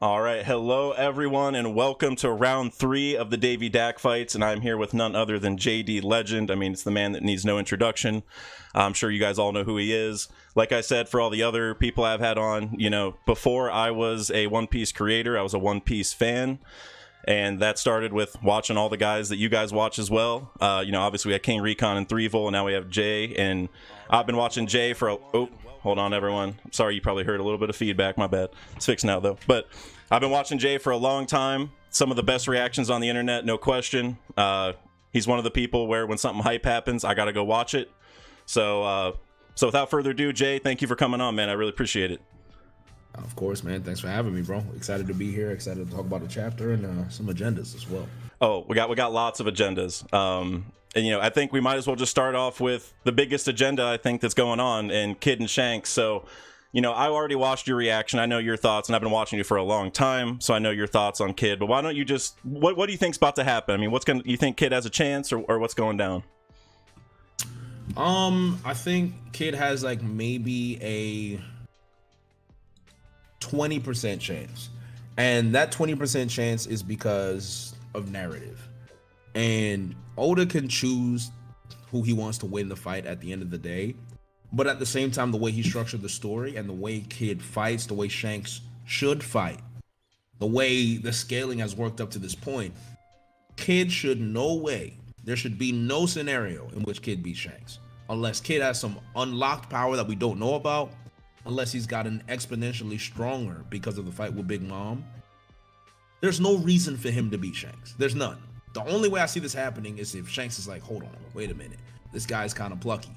All right, hello everyone, and welcome to round 3 of the Davy Dak fights. And I'm here with none other than JD Legend. I mean, it's the man that needs no introduction. I'm sure you guys all know who he is. Like I said, for all the other people I've had on, before I was a One Piece creator, I was a One Piece fan. And that started with watching all the guys that you guys watch as well. Obviously we had King Recon and Threevil, and now we have Jay. And I've been watching Jay for hold on, everyone. I'm sorry, you probably heard a little bit of feedback. My bad. It's fixed now, though. But I've been watching Jay for a long time. Some of the best reactions on the internet, no question. He's one of the people where when something hype happens, I got to go watch it. So without further ado, Jay, thank you for coming on, man. I really appreciate it. Of course, man. Thanks for having me, bro. Excited to be here. Excited to talk about the chapter and some agendas as well. Oh, we got lots of agendas. And I think we might as well just start off with the biggest agenda I think that's going on, and Kid and Shanks. So, I already watched your reaction. I know your thoughts, and I've been watching you for a long time, so I know your thoughts on Kid. But why don't you just what do you think's about to happen? I mean, you think Kid has a chance, or what's going down? I think Kid has like maybe a 20% chance, and that 20% chance is because of narrative. And Oda can choose who he wants to win the fight at the end of the day, but at the same time, the way he structured the story and the way Kid fights, the way Shanks should fight, the way the scaling has worked up to this point, Kid should there should be no scenario in which Kid beats Shanks, unless Kid has some unlocked power that we don't know about, unless he's gotten exponentially stronger because of the fight with Big Mom. There's no reason for him to beat Shanks. There's none. The only way I see this happening is if Shanks is like, hold on, wait a minute. This guy's kind of plucky.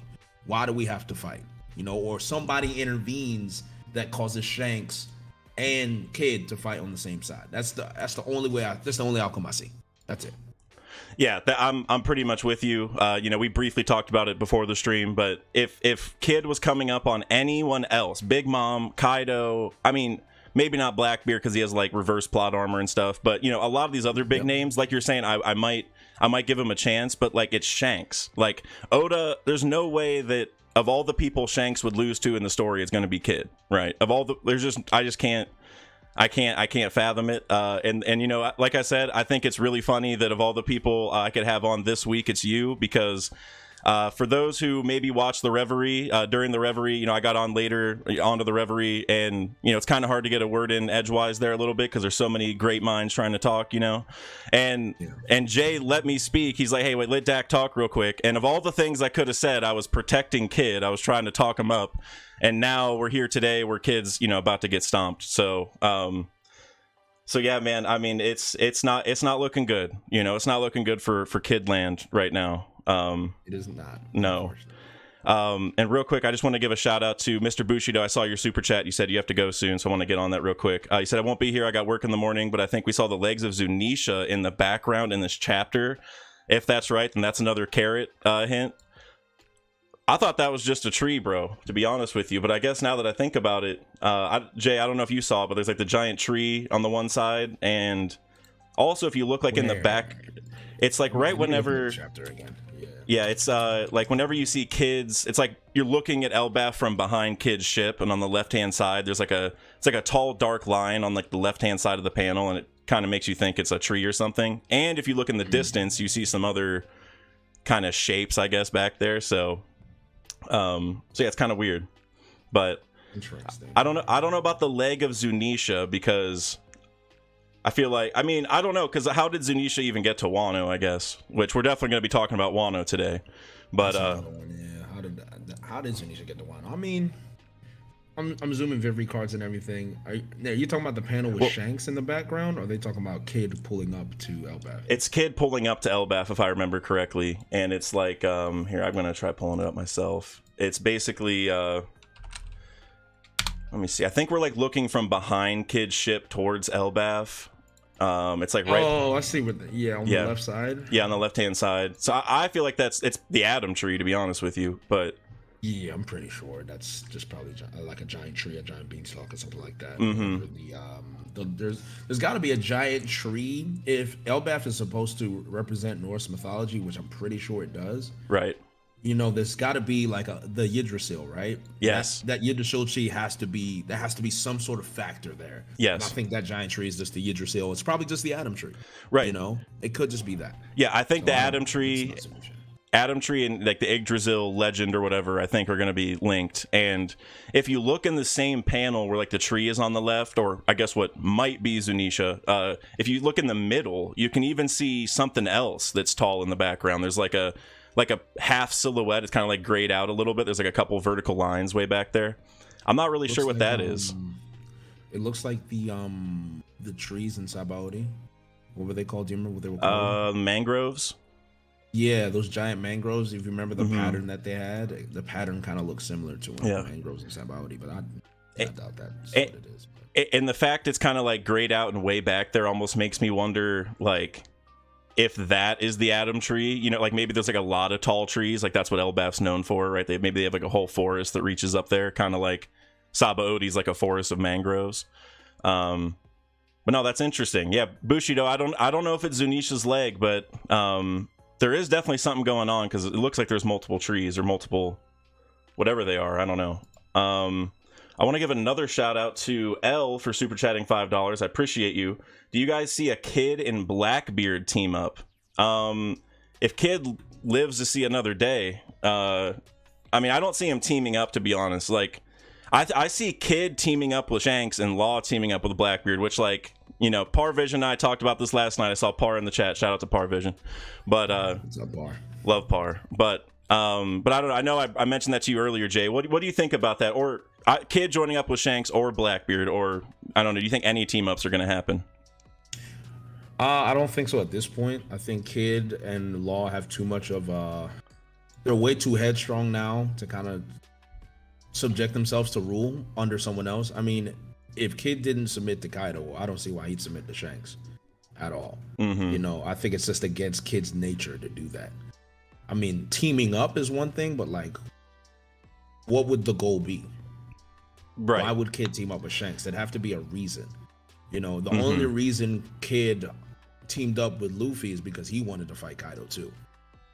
Why do we have to fight? Or somebody intervenes that causes Shanks and Kid to fight on the same side. That's the only way. That's the only outcome I see. That's it. Yeah, I'm pretty much with you. We briefly talked about it before the stream, but if Kid was coming up on anyone else, Big Mom, Kaido, I mean, maybe not Blackbeard because he has like reverse plot armor and stuff, but a lot of these other big names, like you're saying, I might give him a chance, but like it's Shanks. Like Oda, there's no way that of all the people Shanks would lose to in the story, it's going to be Kid, right? Of all the, I can't fathom it. And like I said, I think it's really funny that of all the people I could have on this week, it's you, because for those who maybe watched the Reverie, during the Reverie, I got on later onto the Reverie, and it's kind of hard to get a word in edgewise there a little bit because there's so many great minds trying to talk, and Jay let me speak. He's like, hey, wait, let Dak talk real quick. And of all the things I could have said, I was protecting Kid. I was trying to talk him up, and now we're here today where Kid's about to get stomped. So yeah, man, I mean, it's not looking good. It's not looking good for Kidland right now. It is not. No. And real quick, I just want to give a shout out to Mr. Bushido. I saw your super chat. You said you have to go soon, so I want to get on that real quick. You said I won't be here. I got work in the morning, but I think we saw the legs of Zunisha in the background in this chapter. If that's right, then that's another carrot hint. I thought that was just a tree, bro, to be honest with you. But I guess now that I think about it, Jay, I don't know if you saw it, but there's like the giant tree on the one side, and also if you look like in the back, it's like right whenever chapter again. Yeah, it's like whenever you see Kids, it's like you're looking at Elbaf from behind Kid's ship, and on the left-hand side, there's like it's like a tall, dark line on like the left-hand side of the panel, and it kind of makes you think it's a tree or something. And if you look in the distance, you see some other kind of shapes, I guess, back there. So yeah, it's kind of weird. But interesting. I don't know about the leg of Zunisha, because I feel like, I mean, I don't know, because how did Zunisha even get to Wano, I guess? Which we're definitely going to be talking about Wano today. But yeah, how did Zunisha get to Wano? I mean, I'm zooming Vivi cards and everything. Are you talking about the panel with Shanks in the background, or are they talking about Kid pulling up to Elbaf? It's Kid pulling up to Elbaf, if I remember correctly. And it's like, here, I'm going to try pulling it up myself. It's basically, let me see. I think we're like looking from behind Kid's ship towards Elbaf. It's like right. Oh, I see. On the left side. Yeah, on the left-hand side. So I feel like it's the Atom Tree, to be honest with you. But yeah, I'm pretty sure that's just probably like a giant tree, a giant beanstalk, or something like that. There's got to be a giant tree if Elbaf is supposed to represent Norse mythology, which I'm pretty sure it does. Right. there's got to be like the Yggdrasil, right? Yes. That Yggdrasil tree has to be some sort of factor there. Yes. And I think that giant tree is just the Yggdrasil. It's probably just the Atom tree. Right. It could just be that. Yeah, I think the Atom tree and like the Yggdrasil legend or whatever, I think are going to be linked. And if you look in the same panel where like the tree is on the left, or I guess what might be Zunisha, if you look in the middle, you can even see something else that's tall in the background. There's like a half silhouette. It's kind of like grayed out a little bit. There's like a couple vertical lines way back there. I'm not really sure what that is. It looks like the trees in Sabaody. What were they called? Do you remember what they were called? Mangroves. Yeah, those giant mangroves. If you remember the pattern that they had, the pattern kind of looks similar to one of the mangroves in Sabaody, but I doubt that's what it is. And the fact it's kind of like grayed out and way back there almost makes me wonder, like, if that is the Atom tree, like maybe there's like a lot of tall trees, like that's what Elbaf's known for, right? Maybe they have like a whole forest that reaches up there, kind of like Sabaodi's like a forest of mangroves. But no, that's interesting. Yeah, Bushido, I don't know if it's Zunisha's leg, but there is definitely something going on because it looks like there's multiple trees or multiple whatever they are. I don't know. I want to give another shout out to L for super chatting $5. I appreciate you. Do you guys see a Kid and Blackbeard team up? If Kid lives to see another day, I don't see him teaming up, to be honest. Like, I see Kid teaming up with Shanks and Law teaming up with Blackbeard, which, like, Parvision and I talked about this last night. I saw Par in the chat. Shout out to Parvision. But what's up, Par? Love Par. But I don't know. I know I mentioned that to you earlier, Jay. What do you think about that? Or Kid joining up with Shanks or Blackbeard, or I don't know. Do you think any team ups are going to happen? I don't think so at this point. I think Kid and Law have too much of they're way too headstrong now to kind of subject themselves to rule under someone else. I mean, if Kid didn't submit to Kaido, I don't see why he'd submit to Shanks at all. I think it's just against Kid's nature to do that. I mean, teaming up is one thing, but like, what would the goal be? Right. Why would Kid team up with Shanks? There'd have to be a reason. The only reason Kid teamed up with Luffy is because he wanted to fight Kaido too.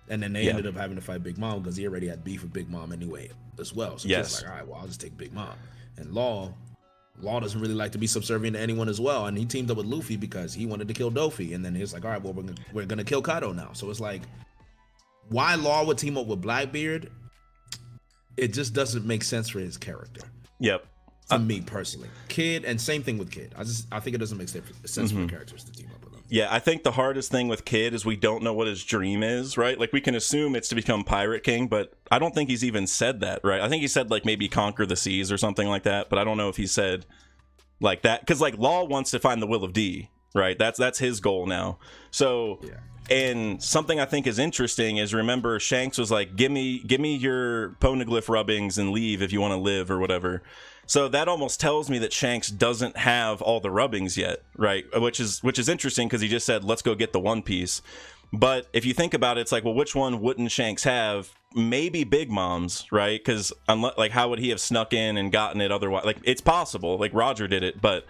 And then they ended up having to fight Big Mom because he already had beef with Big Mom anyway as well. So Kid's like, all right, well, I'll just take Big Mom. And Law doesn't really like to be subservient to anyone as well. And he teamed up with Luffy because he wanted to kill Dofi. And then he's like, all right, well, we're gonna kill Kaido now. So it's like, why Law would team up with Blackbeard? It just doesn't make sense for his character. Yep. To me personally, Kid, and same thing with Kid. I think it doesn't make sense for characters to team up with them. Yeah, I think the hardest thing with Kid is we don't know what his dream is, right? Like, we can assume it's to become Pirate King, but I don't think he's even said that, right? I think he said, like, maybe conquer the seas or something like that, but I don't know if he said like that, because like Law wants to find the Will of D, right? That's his goal now. So and something I think is interesting is, remember, Shanks was like, give me your poneglyph rubbings and leave if you want to live or whatever. So that almost tells me that Shanks doesn't have all the rubbings yet, right? Which is interesting because he just said, let's go get the One Piece. But if you think about it, it's like, well, which one wouldn't Shanks have? Maybe Big Mom's, right? Because like, how would he have snuck in and gotten it otherwise? Like, it's possible. Like, Roger did it, but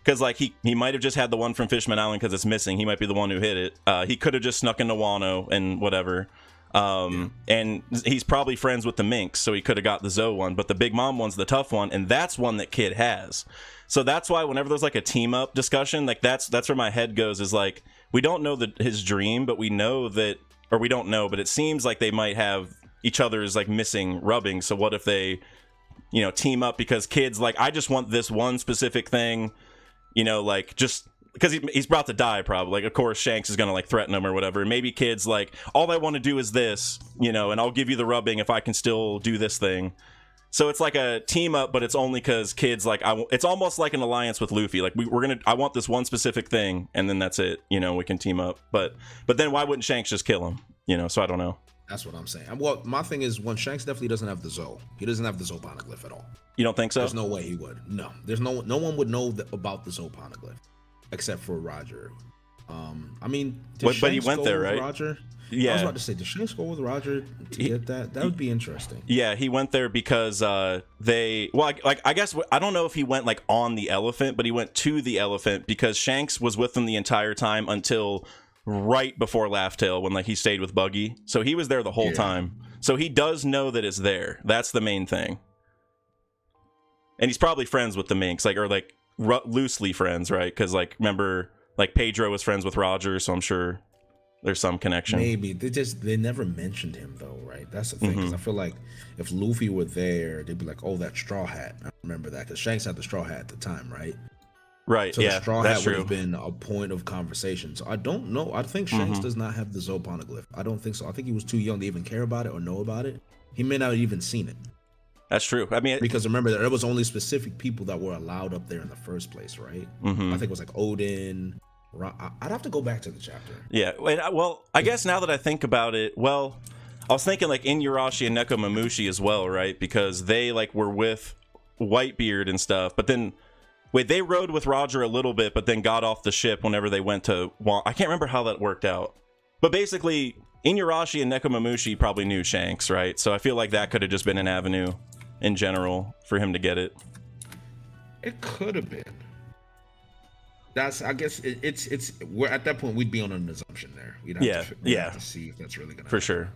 because like he might have just had the one from Fishman Island because it's missing. He might be the one who hit it. He could have just snuck into Wano and whatever. And he's probably friends with the Minks, so he could have got the Zoe one, but the Big Mom one's the tough one, and that's one that Kid has. So that's why whenever there's like a team up discussion, like that's where my head goes, is like, we don't know his dream, but we know that, or we don't know, but it seems like they might have each other's like missing rubbing. So what if they, team up because Kid's like, I just want this one specific thing, like just because he's about to die probably. Like, of course, Shanks is going to like threaten him or whatever. And maybe Kid's like, all I want to do is this, and I'll give you the rubbing if I can still do this thing. So it's like a team up, but it's only because Kid's like, it's almost like an alliance with Luffy. Like, I want this one specific thing, and then that's it. We can team up. But then why wouldn't Shanks just kill him? So I don't know. That's what I'm saying. Well, my thing is, when Shanks definitely doesn't have the Zoe. He doesn't have the Zoe poneglyph at all. You don't think so? There's no way he would. No, there's no one would know about the Zoe poneglyph except for Roger. But he went there, right? Roger. Yeah, I was about to say, did Shanks go with Roger to get that? That would be interesting. Yeah, he went there because I guess I don't know if he went like on the elephant, but he went to the elephant because Shanks was with them the entire time until right before Laugh Tale, when like he stayed with Buggy. So he was there the whole time. So he does know that it's there. That's the main thing. And he's probably friends with the Minks, like, or like loosely friends, right? Because like, remember, like Pedro was friends with Roger, so I'm sure there's some connection. Maybe they never mentioned him though, right? That's the thing. Because I feel like if Luffy were there, they'd be like, "Oh, that Straw Hat." I remember that because Shanks had the Straw Hat at the time, right? Right. So yeah, the Straw that's Hat would true. have been a point of conversation. So I don't know. I think Shanks does not have the Zoe Poneglyph. I don't think so. I think he was too young to even care about it or know about it. He may not have even seen it. That's true. I mean, because remember there was only specific people that were allowed up there in the first place, right? I think it was like Odin. I'd have to go back to the chapter. Yeah. Well, I guess now that I think about it, well, I was thinking like Inuyasha and Nekomamushi as well, right? Because they like were with Whitebeard and stuff, but then they rode with Roger a little bit, but then got off the ship whenever they went to. I can't remember how that worked out, but basically Inuyasha and Nekomamushi probably knew Shanks, right? So I feel like that could have just been an avenue in general for him to get it. It could have been. That's, I guess it's we're at that point we'd be on an assumption there. We'd have to see if that's really gonna for sure.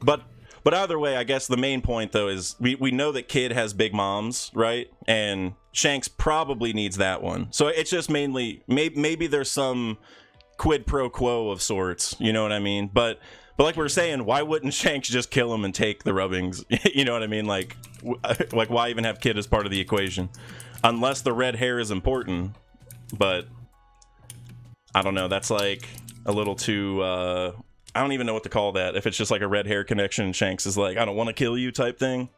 But either way, I guess the main point though is we know that Kid has big moms, right? And Shanks probably needs that one. So it's just mainly maybe there's some quid pro quo of sorts, you know what I mean? But like we were saying, why wouldn't Shanks just kill him and take the rubbings? You know what I mean? Like why even have Kid as part of the equation? Unless the red hair is important. But I don't know. That's like a little too... I don't even know what to call that. If it's just like a red hair connection and Shanks is like, I don't want to kill you type thing.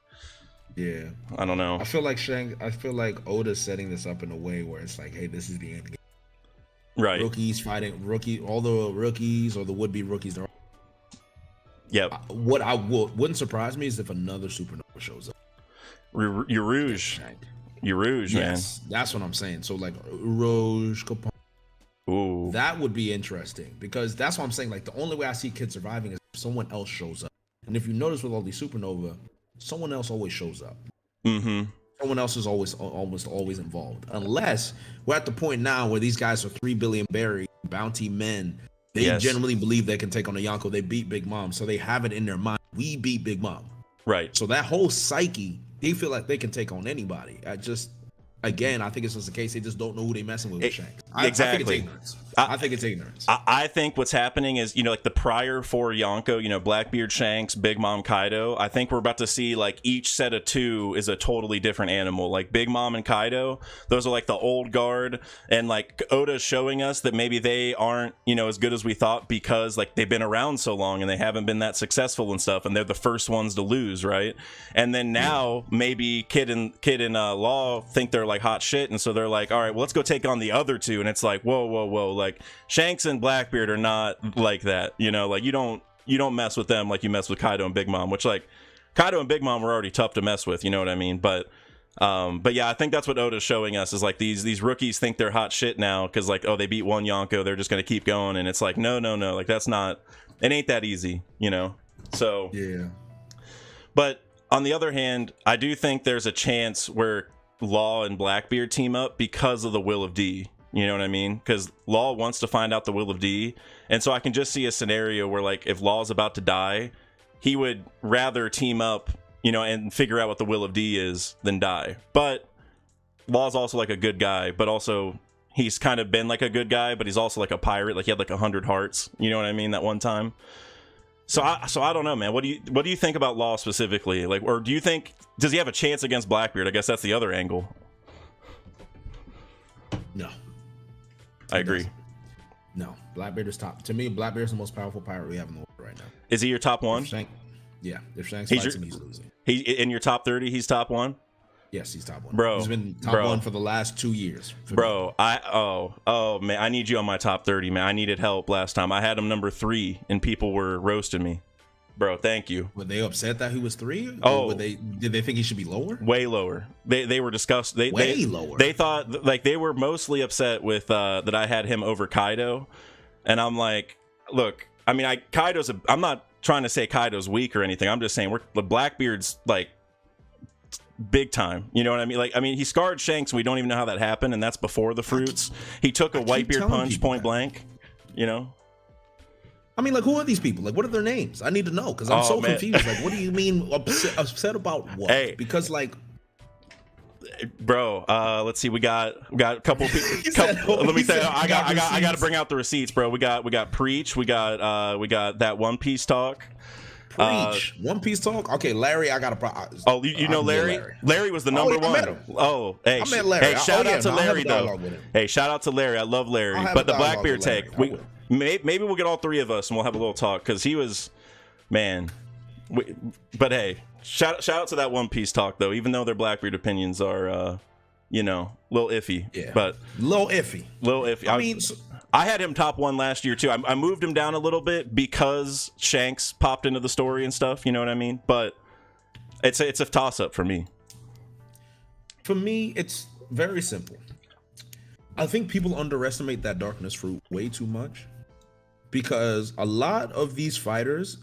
Yeah. I don't know. I feel like Oda's setting this up in a way where it's like, hey, this is the end game. Right. Rookies fighting all the rookies or the would-be rookies. Yep. What wouldn't surprise me is if another supernova shows up. Rouge, man. That's what I'm saying. So like Rouge, Capone. Ooh. That would be interesting because that's what I'm saying. Like the only way I see Kid surviving is if someone else shows up. And if you notice with all these supernova, someone else always shows up. Someone else is almost always involved. Unless we're at the point now where these guys are 3 billion berry bounty men. They generally believe they can take on a Yonko. They beat Big Mom. So they have it in their mind. We beat Big Mom. Right. So that whole psyche, they feel like they can take on anybody. I think it's just the case. They just don't know who they're messing with Shanks. Exactly. I think it's ignorance. I think what's happening is, like the prior 4 Yonko, Blackbeard, Shanks, Big Mom, Kaido. I think we're about to see like each set of 2 is a totally different animal. Like Big Mom and Kaido, those are like the old guard, and like Oda's showing us that maybe they aren't, as good as we thought because like they've been around so long and they haven't been that successful and stuff, and they're the first ones to lose, right? And then now maybe Kid and Law think they're like hot shit, and so they're like, all right, well, let's go take on the other 2, and it's like, whoa, like Shanks and Blackbeard are not like that, like you don't mess with them like you mess with Kaido and Big Mom, which like Kaido and Big Mom were already tough to mess with, you know what I mean? But yeah, I think that's what Oda's showing us is like these rookies think they're hot shit now because like, oh, they beat one Yonko, they're just gonna keep going, and it's like no, like that's not, it ain't that easy, so yeah. But on the other hand, I do think there's a chance where Law and Blackbeard team up because of the will of D. You know what I mean? Because Law wants to find out the will of D, and so I can just see a scenario where like if Law's about to die, he would rather team up, and figure out what the will of D is than die. But Law's also like a good guy, but also he's kind of been like a good guy, but he's also like a pirate. Like he had like 100 hearts. You know what I mean? That one time. So I don't know, man. What do you think about Law specifically? Like, or do you think, does he have a chance against Blackbeard? I guess that's the other angle. No. I agree. No. Blackbeard is top. To me, Blackbeard is the most powerful pirate we have in the world right now. Is he your top 1? If Shanks fights him, he's losing. He in your top 30, he's top 1? Yes, he's top 1. Bro. He's been top 1 for the last 2 years. Bro, man, I need you on my top 30, man. I needed help last time. I had him number 3 and people were roasting me. Bro, thank you. Were they upset that he was 3? Oh, did they think he should be lower? Way lower. They were disgusted. Way lower. They thought like they were mostly upset with that I had him over Kaido, and I'm like, look, I mean, I'm not trying to say Kaido's weak or anything. I'm just saying the Blackbeard's like big time. You know what I mean? Like, I mean, he scarred Shanks. We don't even know how that happened, and that's before the fruits. He took a Whitebeard punch point blank. I mean, like, who are these people? Like, what are their names? I need to know because I'm confused. Like, what do you mean upset about what? Hey. Because like, bro, let's see. We got a couple people. Let me say, I got to bring out the receipts, bro. We got Preach. We got that One Piece talk. Preach. One Piece talk. Okay, Larry. I got a. Oh, you know Larry? Larry was the number one. Met him. Oh, hey, I met Larry. Hey, shout out to Larry though. Hey, shout out to Larry. I love Larry. But the Blackbeard take, maybe we'll get all three of us and we'll have a little talk because he was, man. But hey, shout out to that One Piece talk though. Even though their Blackbeard opinions are, a little iffy. Yeah. But little iffy. I mean. I had him top 1 last year too. I moved him down a little bit because Shanks popped into the story and stuff. You know what I mean? But it's a toss up for me. For me, it's very simple. I think people underestimate that darkness fruit way too much because a lot of these fighters,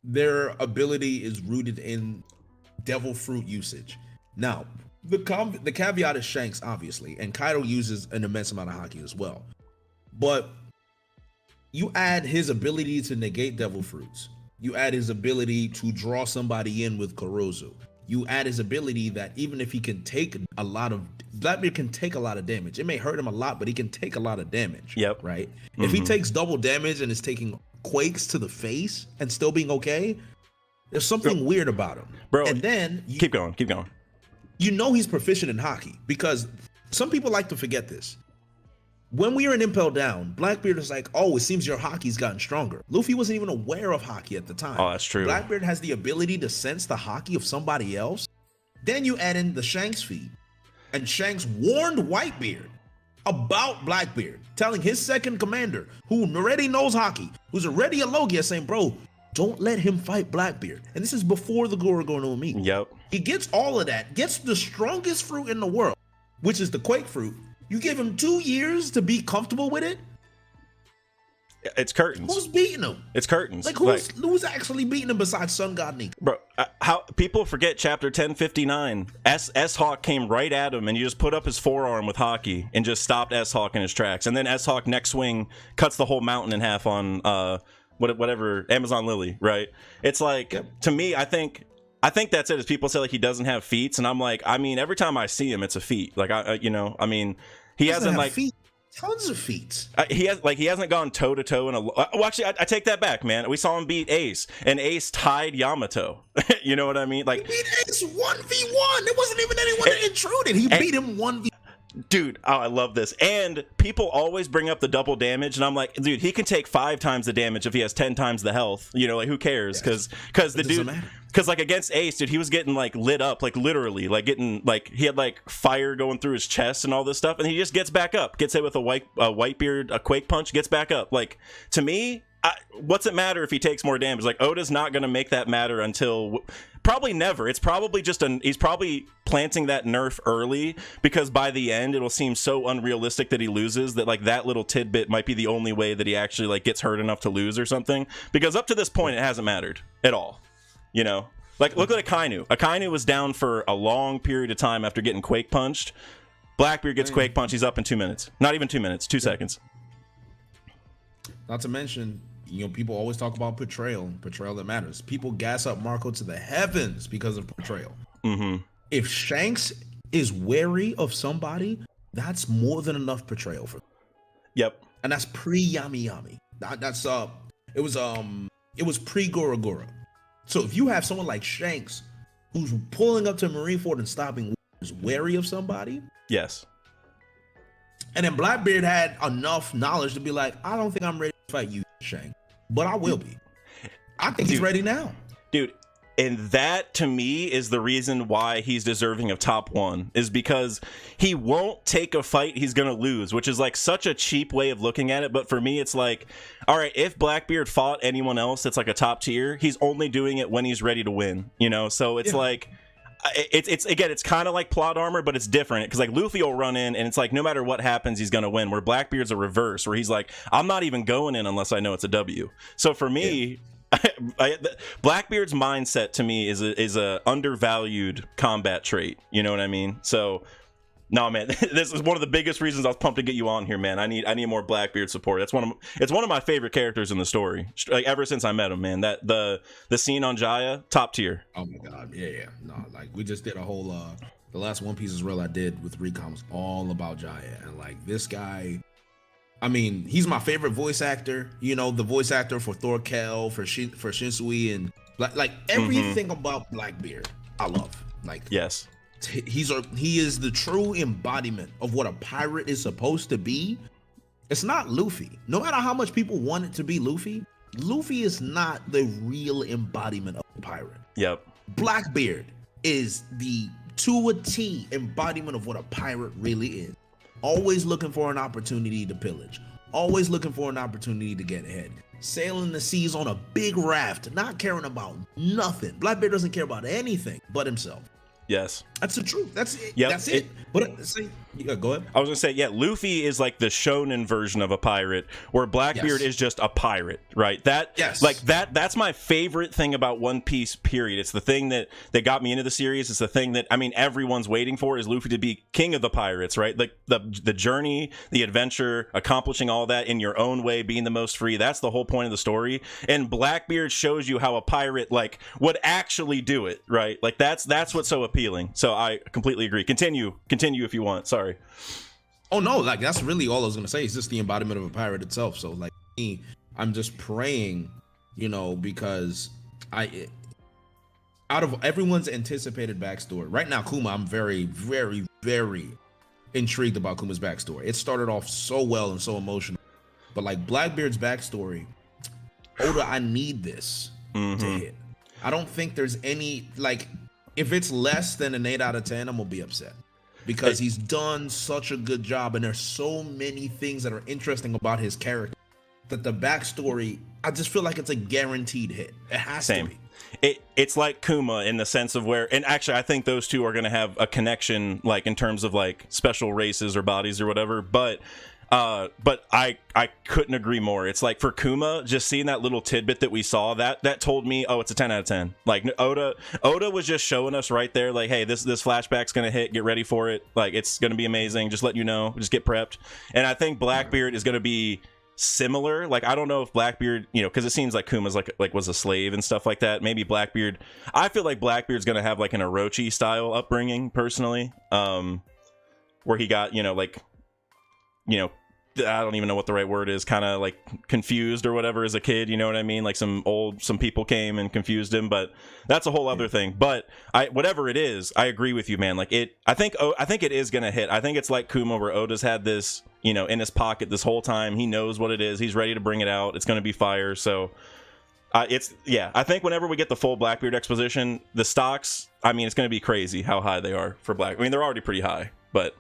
their ability is rooted in devil fruit usage. Now, the caveat is Shanks, obviously, and Kaido uses an immense amount of haki as well. But you add his ability to negate devil fruits. You add his ability to draw somebody in with Kurozu. You add his ability that even if he can take Blackbeard can take a lot of damage. It may hurt him a lot, but he can take a lot of damage. Yep. Right? Mm-hmm. If he takes double damage and is taking quakes to the face and still being okay, there's something weird about him. Bro, and then keep going. You know he's proficient in haki because some people like to forget this. When we were in Impel Down, Blackbeard was like, oh, it seems your haki's gotten stronger. Luffy wasn't even aware of haki at the time. Oh, that's true. Blackbeard has the ability to sense the haki of somebody else. Then you add in the Shanks feed. And Shanks warned Whitebeard about Blackbeard, telling his second commander, who already knows haki, who's already a Logia, saying, bro, don't let him fight Blackbeard. And this is before the Gorgo no Mi. Yep. He gets all of that, gets the strongest fruit in the world, which is the Quake fruit. You give him 2 years to be comfortable with it? It's curtains. Who's beating him? It's curtains. Like, who's actually beating him besides Sun God Nika? Bro, how people forget chapter 1059. S-Hawk came right at him and you just put up his forearm with haki and just stopped S-Hawk in his tracks. And then S-Hawk next swing cuts the whole mountain in half on whatever, Amazon Lily, right? It's like, to me, I think that's it. Is people say like he doesn't have feats, and I'm like, I mean, every time I see him, it's a feat. Like he hasn't like feet. Tons of feats. He hasn't gone toe to toe in a. Well, actually, I take that back, man. We saw him beat Ace, and Ace tied Yamato. You know what I mean? Like he beat Ace 1v1. There wasn't even anyone that intruded. He beat him 1v. Dude, oh, I love this. And people always bring up the double damage, and I'm like, dude, he can take 5 times the damage if he has 10 times the health. You know, like who cares? Because the dude, because like against Ace, dude, he was getting like lit up, like literally, like getting like he had like fire going through his chest and all this stuff, and he just gets back up, gets hit with a Whitebeard, a Quake punch, gets back up. Like to me, what's it matter if he takes more damage? Like Oda's not going to make that matter until probably never. It's probably just he's probably planting that nerf early because by the end it'll seem so unrealistic that he loses that like that little tidbit might be the only way that he actually like gets hurt enough to lose or something, because up to this point it hasn't mattered at all. You know, like look at Akainu. Akainu was down for a long period of time after getting Quake punched. Blackbeard gets Quake punched, he's up in 2 minutes. Not even 2 minutes, 2 seconds. Not to mention, you know, people always talk about portrayal that matters. People gas up Marco to the heavens because of portrayal. Mm-hmm. If Shanks is wary of somebody, that's more than enough portrayal for them. Yep. And that's pre-Yami Yami. It was pre-Gora Gora. So if you have someone like Shanks who's pulling up to Marineford and stopping, is wary of somebody. Yes. And then Blackbeard had enough knowledge to be like, I don't think I'm ready to fight you, Shanks, but I will be. I think he's ready now. Dude, and that to me is the reason why he's deserving of top 1, is because he won't take a fight he's gonna lose, which is like such a cheap way of looking at it. But for me, it's like, all right, if Blackbeard fought anyone else that's like a top tier, he's only doing it when he's ready to win, you know? So it's like, it's again, it's kind of like plot armor, but it's different because like Luffy will run in and it's like no matter what happens he's gonna win, where Blackbeard's a reverse, where he's like, I'm not even going in unless I know it's a W. So for me, Blackbeard's mindset to me is a undervalued combat trait, you know what I mean? So No, man, this is one of the biggest reasons I was pumped to get you on here, man. I need more Blackbeard support. It's one of my favorite characters in the story. Like ever since I met him, man. That the scene on Jaya, top tier. Oh my god, yeah. No, like we just did a whole the last One Piece reel I did with Recon was all about Jaya, and like this guy. I mean, he's my favorite voice actor. You know, the voice actor for Thorkel, for Shinsui, and like everything about Blackbeard, I love. Like, yes. He is the true embodiment of what a pirate is supposed to be. It's not Luffy. No matter how much people want it to be Luffy is not the real embodiment of a pirate. Yep. Blackbeard is the to a T embodiment of what a pirate really is. Always looking for an opportunity to pillage. Always looking for an opportunity to get ahead. Sailing the seas on a big raft, not caring about nothing. Blackbeard doesn't care about anything but himself. Yes. That's the truth. That's it. Yep. That's it. But see, go ahead. I was gonna say, yeah, Luffy is like the shonen version of a pirate, where Blackbeard is just a pirate, right? That's my favorite thing about One Piece, period. It's the thing that got me into the series. It's the thing that, I mean, everyone's waiting for is Luffy to be king of the pirates, right? Like the journey, the adventure, accomplishing all that in your own way, being the most free. That's the whole point of the story. And Blackbeard shows you how a pirate like would actually do it, right? Like that's what's so appealing. So I completely agree. Continue if you want. Sorry. Oh no, like that's really all I was gonna say. It's just the embodiment of a pirate itself. So like me, I'm just praying, you know, because out of everyone's anticipated backstory right now, Kuma, I'm very, very, very intrigued about Kuma's backstory. It started off so well and so emotional, but like Blackbeard's backstory, Oda, I need this to hit. I don't think there's any, like, if it's less than an 8 out of 10, I'm gonna be upset. Because he's done such a good job, and there's so many things that are interesting about his character that the backstory, I just feel like it's a guaranteed hit. It has to be. It's like Kuma in the sense of where, and actually I think those two are going to have a connection, like in terms of like special races or bodies or whatever, but I couldn't agree more. It's like for Kuma, just seeing that little tidbit that we saw, that told me, oh, it's a 10 out of 10. Like Oda was just showing us right there, like, hey, this flashback's gonna hit, get ready for it, like it's gonna be amazing, just letting you know, just get prepped. And I think Blackbeard is gonna be similar. Like I don't know if Blackbeard, you know, because it seems like Kuma's like was a slave and stuff like that. Maybe Blackbeard, I feel like Blackbeard's gonna have like an Orochi style upbringing personally, where he got, you know, like, you know, I don't even know what the right word is, kind of like confused or whatever as a kid, you know what I mean? Like some people came and confused him, but that's a whole other thing. But whatever it is, I agree with you, man. Like I think it is gonna hit. I think it's like Kuma, where Oda's had this, you know, in his pocket this whole time. He knows what it is. He's ready to bring it out. It's gonna be fire. So I think whenever we get the full Blackbeard exposition, the stocks, I mean, it's gonna be crazy how high they are for Black. I mean, they're already pretty high, but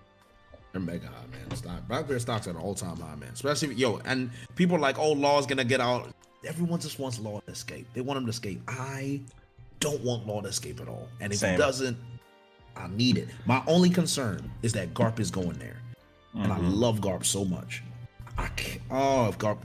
they're mega high, man. Blackbeard stocks at an all-time high, man. Especially, and people are like, oh, Law's gonna get out. Everyone just wants Law to escape. They want him to escape. I don't want Law to escape at all. And if he doesn't, I need it. My only concern is that Garp is going there. And I love Garp so much. I can't,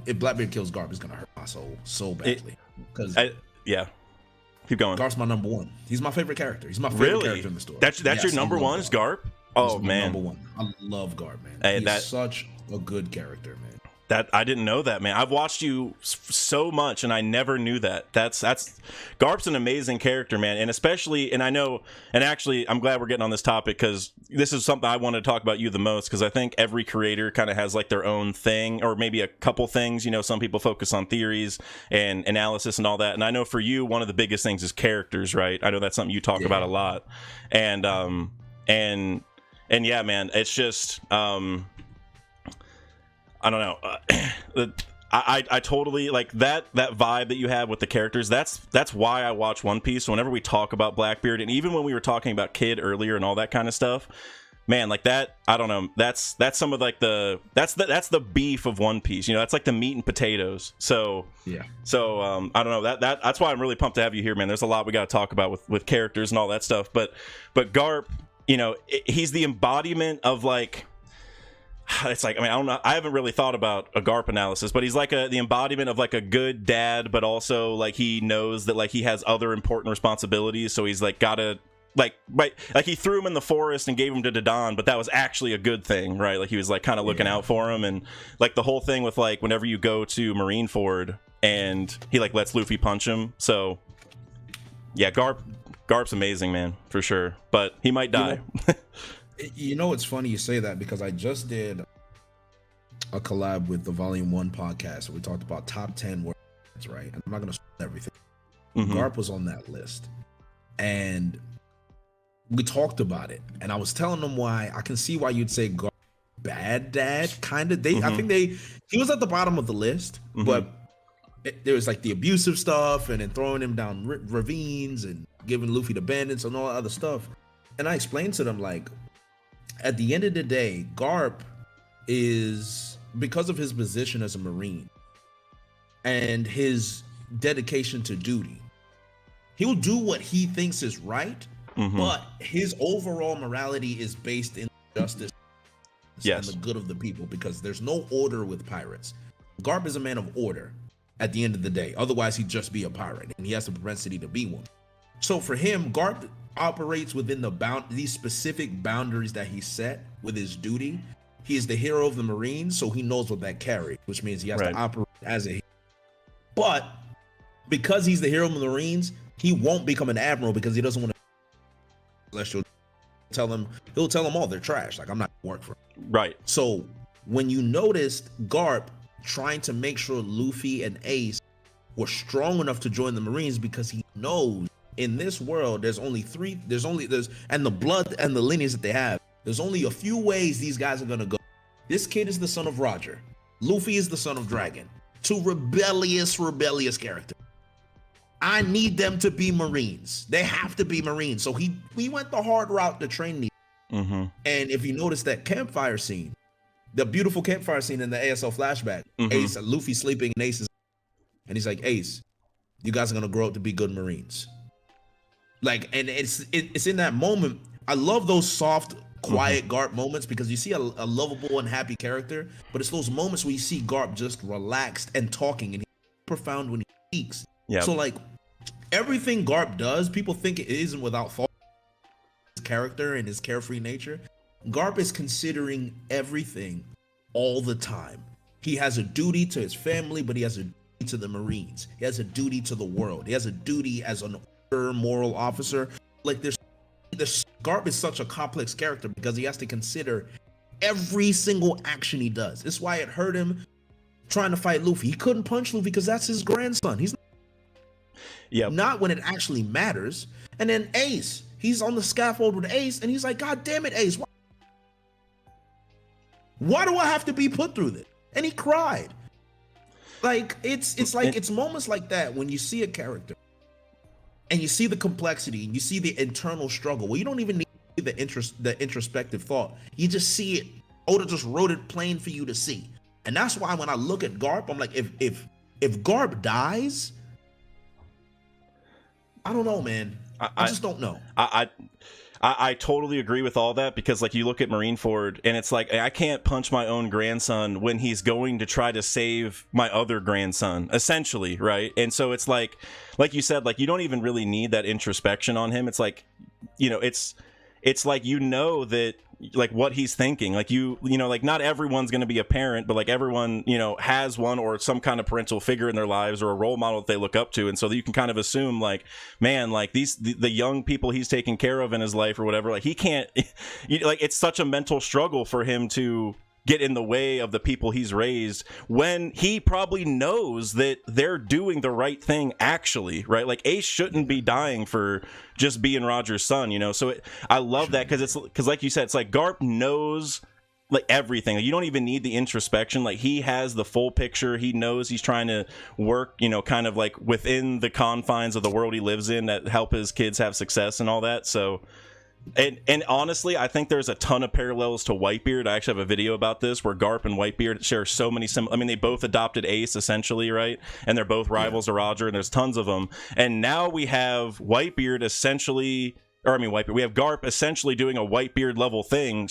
if Blackbeard kills Garp, it's gonna hurt my soul so badly. Keep going. Garp's my number one. He's my favorite character. He's my favorite character in the story. That's your number one is Garp? Oh man, number one. I love Garp, man. He's such a good character, man. That I didn't know that, man. I've watched you so much, and I never knew that. That's Garp's an amazing character, man. And especially, and I know, and actually, I'm glad we're getting on this topic because this is something I want to talk about you the most. Because I think every creator kind of has like their own thing, or maybe a couple things. You know, some people focus on theories and analysis and all that. And I know for you, one of the biggest things is characters, right? I know that's something you talk about a lot. And yeah, man, it's just I don't know. I totally like that vibe that you have with the characters. That's why I watch One Piece. So whenever we talk about Blackbeard, and even when we were talking about Kid earlier and all that kind of stuff, man, like that, I don't know. That's some of like that's the beef of One Piece. You know, that's like the meat and potatoes. So yeah. So I don't know. That's why I'm really pumped to have you here, man. There's a lot we got to talk about with characters and all that stuff. But Garp, you know, he's the embodiment of like. It's like, I mean, I don't know. I haven't really thought about a Garp analysis, but he's like the embodiment of like a good dad, but also like he knows that like he has other important responsibilities. So he's like gotta like he threw him in the forest and gave him to Dodon, but that was actually a good thing, right? Like he was like kind of looking out for him, and like the whole thing with like whenever you go to Marineford and he like lets Luffy punch him. So yeah, Garp's amazing, man, for sure, but he might die. You know, it's funny you say that because I just did a collab with the Volume 1 podcast. We talked about top 10 words, right? And I'm not going to spoil everything. Garp was on that list. And we talked about it. And I was telling them why. I can see why you'd say Garp bad dad, kind of. I think he was at the bottom of the list, but there was like the abusive stuff and then throwing him down ravines and giving Luffy the bandits and all that other stuff. And I explained to them, like, at the end of the day, Garp is, because of his position as a Marine and his dedication to duty, he'll do what he thinks is right, but his overall morality is based in justice and the good of the people, because there's no order with pirates. Garp is a man of order at the end of the day. Otherwise, he'd just be a pirate, and he has the propensity to be one. So for him, Garp operates within these specific boundaries that he set with his duty. He is the hero of the Marines, so he knows what that carries, which means he has to operate as a hero. But because he's the hero of the Marines, he won't become an admiral because he doesn't want to. Unless he'll tell them all they're trash. Like, I'm not gonna work for him. Right. So when you noticed Garp trying to make sure Luffy and Ace were strong enough to join the Marines, because he knows in this world and the blood and the lineage that they have, there's only a few ways these guys are gonna go. This kid is the son of Roger. Luffy is the son of Dragon. Two rebellious characters. I need them to be Marines. They have to be Marines. So we went the hard route to train these. And if you notice that campfire scene, the beautiful campfire scene in the ASL flashback, Ace, Luffy sleeping, and Ace is, and he's like, Ace, you guys are gonna grow up to be good Marines. Like, and it's in that moment. I love those soft, quiet Garp moments, because you see a lovable and happy character, but it's those moments where you see Garp just relaxed and talking, and he's profound when he speaks. Yeah. So like everything Garp does, people think it isn't without fault. His character and his carefree nature. Garp is considering everything all the time. He has a duty to his family, but he has a duty to the Marines. He has a duty to the world. He has a duty as an moral officer. Like there's Garp is such a complex character because he has to consider every single action he does. It's why it hurt him trying to fight Luffy. He couldn't punch Luffy because that's his grandson. He's not when it actually matters. And then Ace, he's on the scaffold with Ace, and he's like, God damn it, Ace, why do I have to be put through this? And he cried. Like it's moments like that when you see a character and you see the complexity and you see the internal struggle. Well, you don't even need the introspective thought. You just see it. Oda just wrote it plain for you to see. And that's why when I look at Garp, I'm like, if Garp dies, I don't know, man. I just don't know. I totally agree with all that, because like you look at Marineford and it's like I can't punch my own grandson when he's going to try to save my other grandson, essentially, right? And so it's like you said, like you don't even really need that introspection on him. It's like, you know, it's like, you know, that like what he's thinking, like you know, like not everyone's going to be a parent, but like everyone, you know, has one or some kind of parental figure in their lives or a role model that they look up to. And so that you can kind of assume like, man, like the young people he's taking care of in his life or whatever, like he can't, like it's such a mental struggle for him to get in the way of the people he's raised when he probably knows that they're doing the right thing actually, right? Like Ace shouldn't be dying for just being Roger's son, you know? So I love that because like you said, it's like Garp knows like everything. Like, you don't even need the introspection. Like he has the full picture. He knows he's trying to work, you know, kind of like within the confines of the world he lives in that help his kids have success and all that. So And honestly, I think there's a ton of parallels to Whitebeard. I actually have a video about this where Garp and Whitebeard share so many I mean, they both adopted Ace, essentially, right? And they're both rivals to Roger, and there's tons of them. And now we have Whitebeard essentially or I mean Whitebeard. We have Garp essentially doing a Whitebeard level thing,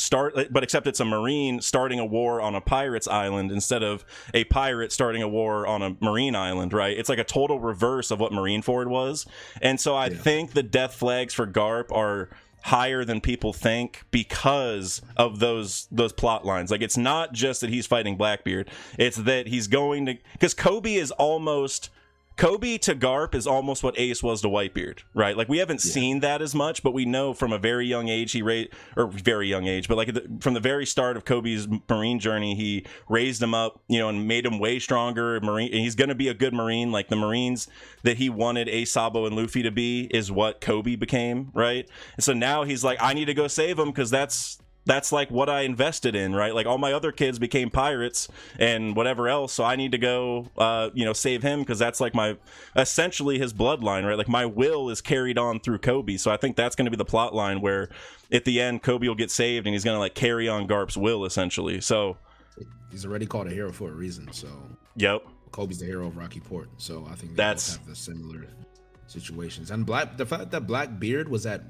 but except it's a Marine starting a war on a pirate's island instead of a pirate starting a war on a Marine island, right? It's like a total reverse of what Marineford was. And so I think the death flags for Garp are higher than people think because of those plot lines. Like, it's not just that he's fighting Blackbeard, it's that he's going to, because Kobe to Garp is almost what Ace was to Whitebeard, right? Like, we haven't seen that as much, but we know from a very young age but like from the very start of Kobe's Marine journey, he raised him up, and made him way stronger Marine, and he's going to be a good Marine. Like, the Marines that he wanted Ace, Sabo, and Luffy to be is what Kobe became, right? And so now he's like, I need to go save him because that's like what I invested in, right? Like, all my other kids became pirates and whatever else, so I need to go save him because that's like essentially his bloodline, right? Like, my will is carried on through Kobe. So I think that's going to be the plot line where at the end Kobe will get saved and he's going to like carry on Garp's will essentially. So he's already called a hero for a reason. So yep, Kobe's the hero of Rocky Port. So I think they both have the similar situations. And the fact that Blackbeard was at,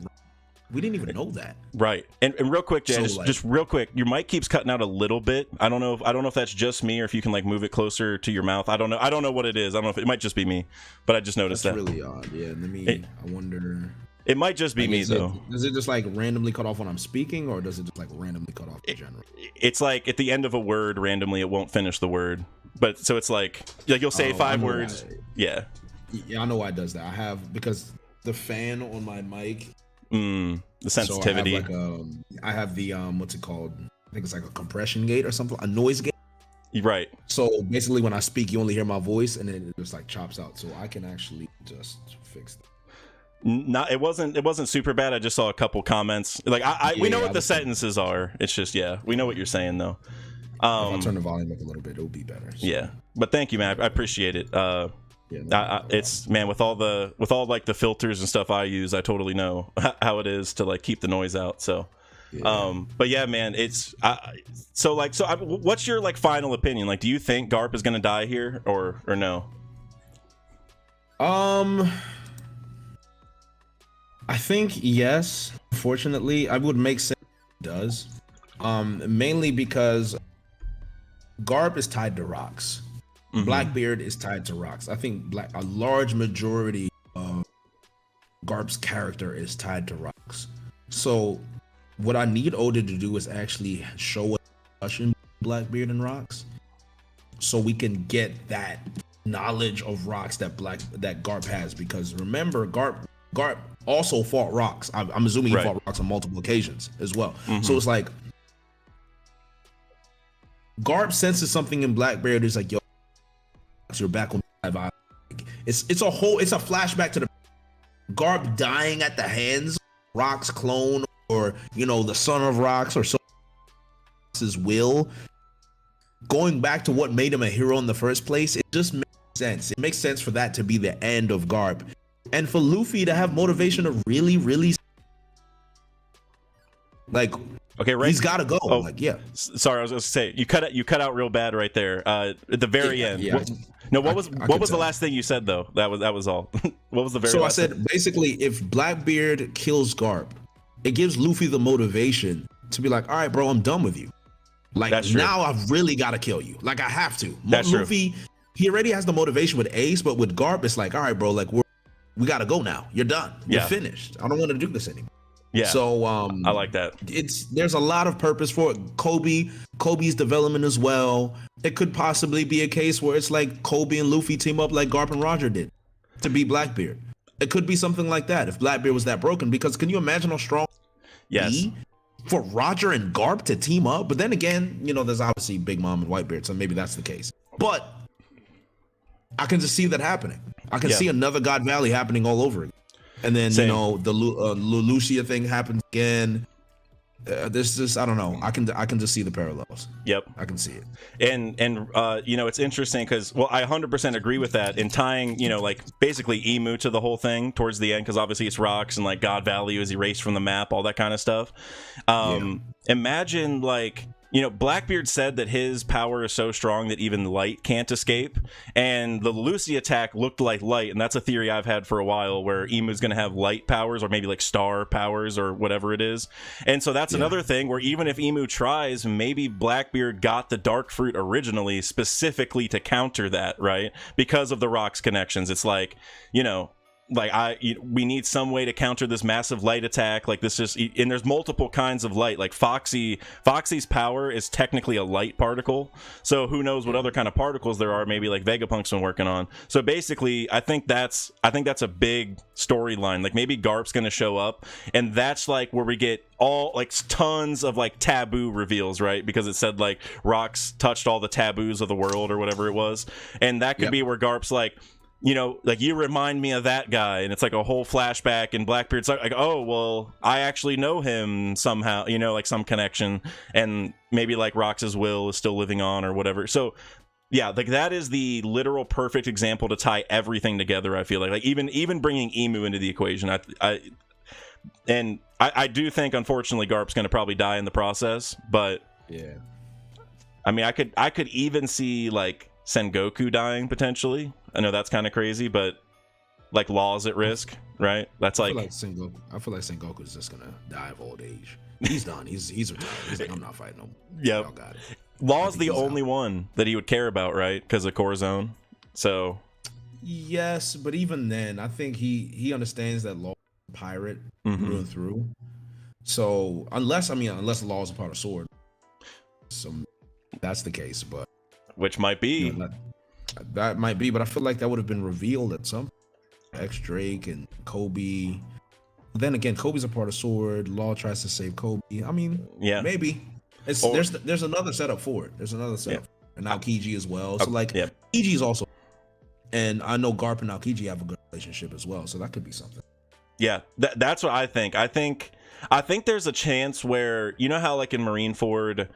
we didn't even know that. Right. And real quick, Jan, just real quick, your mic keeps cutting out a little bit. I don't know if that's just me or if you can like move it closer to your mouth. I don't know what it is. I don't know if it might just be me, but I just noticed that's really odd. Yeah. I wonder. It might just be me though. Does it just like randomly cut off when I'm speaking, or does it just like randomly cut off in general? It's like at the end of a word, randomly it won't finish the word. But so it's like you'll say 5 words. Yeah. Yeah, I know why it does that. Because the fan on my mic. The sensitivity. So I have the what's it called? I think it's like a compression gate or something, a noise gate. Right. So basically, when I speak, you only hear my voice, and then it just like chops out. So I can actually just fix that. It wasn't super bad. I just saw a couple comments. Like we know what the sentences are. It's just we know what you're saying though. If I turn the volume up a little bit, it'll be better. So. Yeah, but thank you, man. I appreciate it. It's man, with all like the filters and stuff I use, I totally know how it is to like keep the noise out. So but yeah, man, it's what's your like final opinion? Like, do you think Garp is gonna die here or no? I think yes. Fortunately, I would make sense if it does. Mainly because Garp is tied to rocks. Mm-hmm. Blackbeard is tied to rocks. I think a large majority of Garp's character is tied to rocks. So what I need Oda to do is actually show us in Blackbeard and rocks, so we can get that knowledge of rocks that Garp has. Because remember, Garp also fought rocks. I'm assuming he fought rocks on multiple occasions as well. Mm-hmm. So it's like Garp senses something in Blackbeard. He's like, yo, you're back on my vibe. It's a flashback to the Garp dying at the hands of Rock's clone, or the son of Rocks, or his will. Going back to what made him a hero in the first place, it just makes sense. It makes sense for that to be the end of Garp, and for Luffy to have motivation to really, really like. Okay, right. He's got to go. Oh, sorry, I was going to say you cut out real bad right there at the very end. Yeah. What was the last thing you said though? That was all. What was the very? So I said basically, if Blackbeard kills Garp, it gives Luffy the motivation to be like, all right, bro, I'm done with you. Like, now I've really got to kill you. Like, I have to. That's Luffy, true. He already has the motivation with Ace, but with Garp, it's like, all right, bro, like we got to go now. You're done. You're finished. I don't want to do this anymore. Yeah. So I like that. There's a lot of purpose for it. Kobe's development as well. It could possibly be a case where it's like Kobe and Luffy team up like Garp and Roger did to beat Blackbeard. It could be something like that if Blackbeard was that broken. Because can you imagine how strong be for Roger and Garp to team up? But then again, there's obviously Big Mom and Whitebeard, so maybe that's the case. But I can just see that happening. I can see another God Valley happening all over again. And then the Lucia thing happens again. This just, I don't know. I can just see the parallels. Yep, I can see it. And it's interesting because I 100% agree with that. And tying like basically Emu to the whole thing towards the end, because obviously it's rocks and like God Valley is erased from the map, all that kind of stuff. Imagine like you know, Blackbeard said that his power is so strong that even light can't escape, and the Lucy attack looked like light, and that's a theory I've had for a while, where Imu's going to have light powers, or maybe like star powers, or whatever it is. And so that's another thing where even if Imu tries, maybe Blackbeard got the dark fruit originally specifically to counter that, right? Because of the rocks connections. It's like, you know, like we need some way to counter this massive light attack. Like this is, and there's multiple kinds of light. Like Foxy's power is technically a light particle, so who knows what other kind of particles there are, maybe like Vegapunk's been working on. So basically I think that's a big storyline. Like maybe Garp's gonna show up, and that's like where we get all like tons of like taboo reveals, right? Because it said like rocks touched all the taboos of the world or whatever it was, and that could be where Garp's like, you know, like, you remind me of that guy, and it's like a whole flashback, and Blackbeard's like, oh, well, I actually know him somehow, you know, like some connection, and maybe like Rox's will is still living on or whatever. So yeah, like that is the literal perfect example to tie everything together. I feel like even bringing Imu into the equation, I do think, unfortunately, Garp's going to probably die in the process, but yeah, I mean, I could even see like Sengoku dying potentially. I know that's kind of crazy, but like Law's at risk, right? That's like, I feel like Sengoku's just gonna die of old age. He's done. He's retired. He's like, I'm not fighting no more. Yeah, y'all got it. Law's the only one that he would care about, right? Because of Corazon. So yes, but even then, I think he understands that Law's a pirate through and through. So unless Law's a part of Sword, so that's the case. But which might be. That might be, but I feel like that would have been revealed at some X Drake and Kobe. Then again, Kobe's a part of Sword. Law tries to save Kobe. I mean, yeah, maybe. There's another setup for it. There's another setup, and Aokiji as well. So like, Aokiji is also, and I know Garp and Aokiji have a good relationship as well. So that could be something. Yeah, that's what I think. I think there's a chance where, you know how like in Marineford,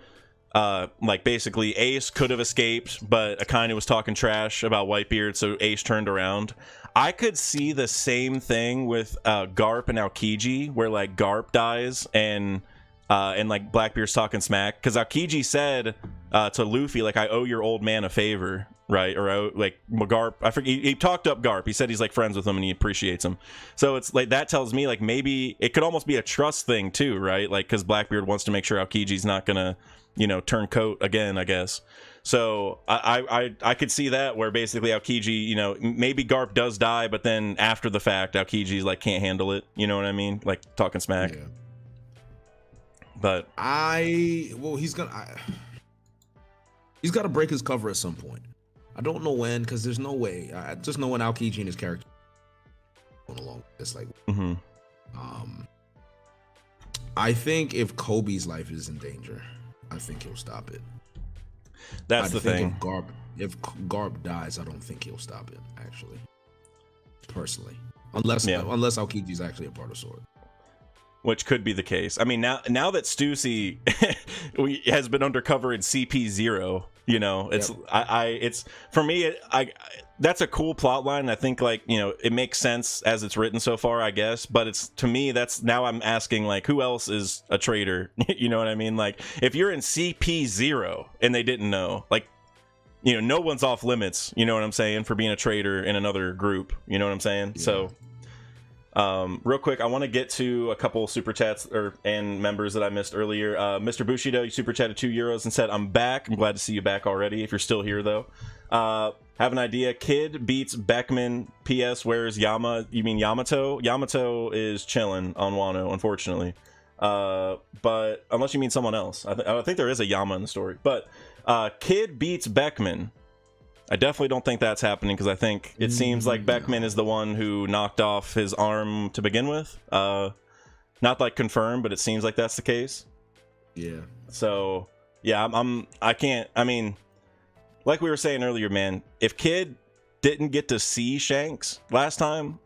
like basically Ace could have escaped, but Akainu was talking trash about Whitebeard, so Ace turned around. I could see the same thing with Garp and Aokiji, where like Garp dies and like Blackbeard's talking smack, because Aokiji said to Luffy, like, I owe your old man a favor, right? Or like Garp, I forget, he talked up Garp. He said he's like friends with him and he appreciates him. So it's like, that tells me like maybe it could almost be a trust thing too, right? Like, because Blackbeard wants to make sure Aokiji's not gonna, you know, turn coat again, I guess. So I could see that, where basically Aokiji, you know, maybe Garp does die, but then after the fact Aokiji's like can't handle it, you know what I mean, like talking smack. Yeah. But he's got to break his cover at some point. I don't know when, because there's no way. I just know when Aokiji and his character going along. It's like I think if Kobe's life is in danger, I think he'll stop it. That's the thing. If Garp dies, I don't think he'll stop it, actually. Personally. Unless Aokiji's actually a part of Sword. Which could be the case. I mean, now that Stussy has been undercover in CP0, you know, it's it's for me, that's a cool plot line. I think, like, you know, it makes sense as it's written so far, I guess. But it's, to me, that's, now I'm asking, like, who else is a traitor? You know what I mean? Like, if you're in CP0 and they didn't know, like, you know, no one's off limits. You know what I'm saying, for being a traitor in another group. You know what I'm saying? Yeah. So. Real quick, I want to get to a couple super chats and members that I missed earlier. Mr. Bushido, you super chatted €2 and said, I'm back. I'm glad to see you back already, if you're still here, though. Have an idea. Kid beats Beckman. P.S. Where's Yama? You mean Yamato? Yamato is chilling on Wano, unfortunately. But unless you mean someone else. I think there is a Yama in the story. But Kid beats Beckman. I definitely don't think that's happening, because I think it seems like Beckman is the one who knocked off his arm to begin with. Not like confirmed, but it seems like that's the case. Yeah. So yeah, I can't. I mean, like we were saying earlier, man, if Kid didn't get to see Shanks last time,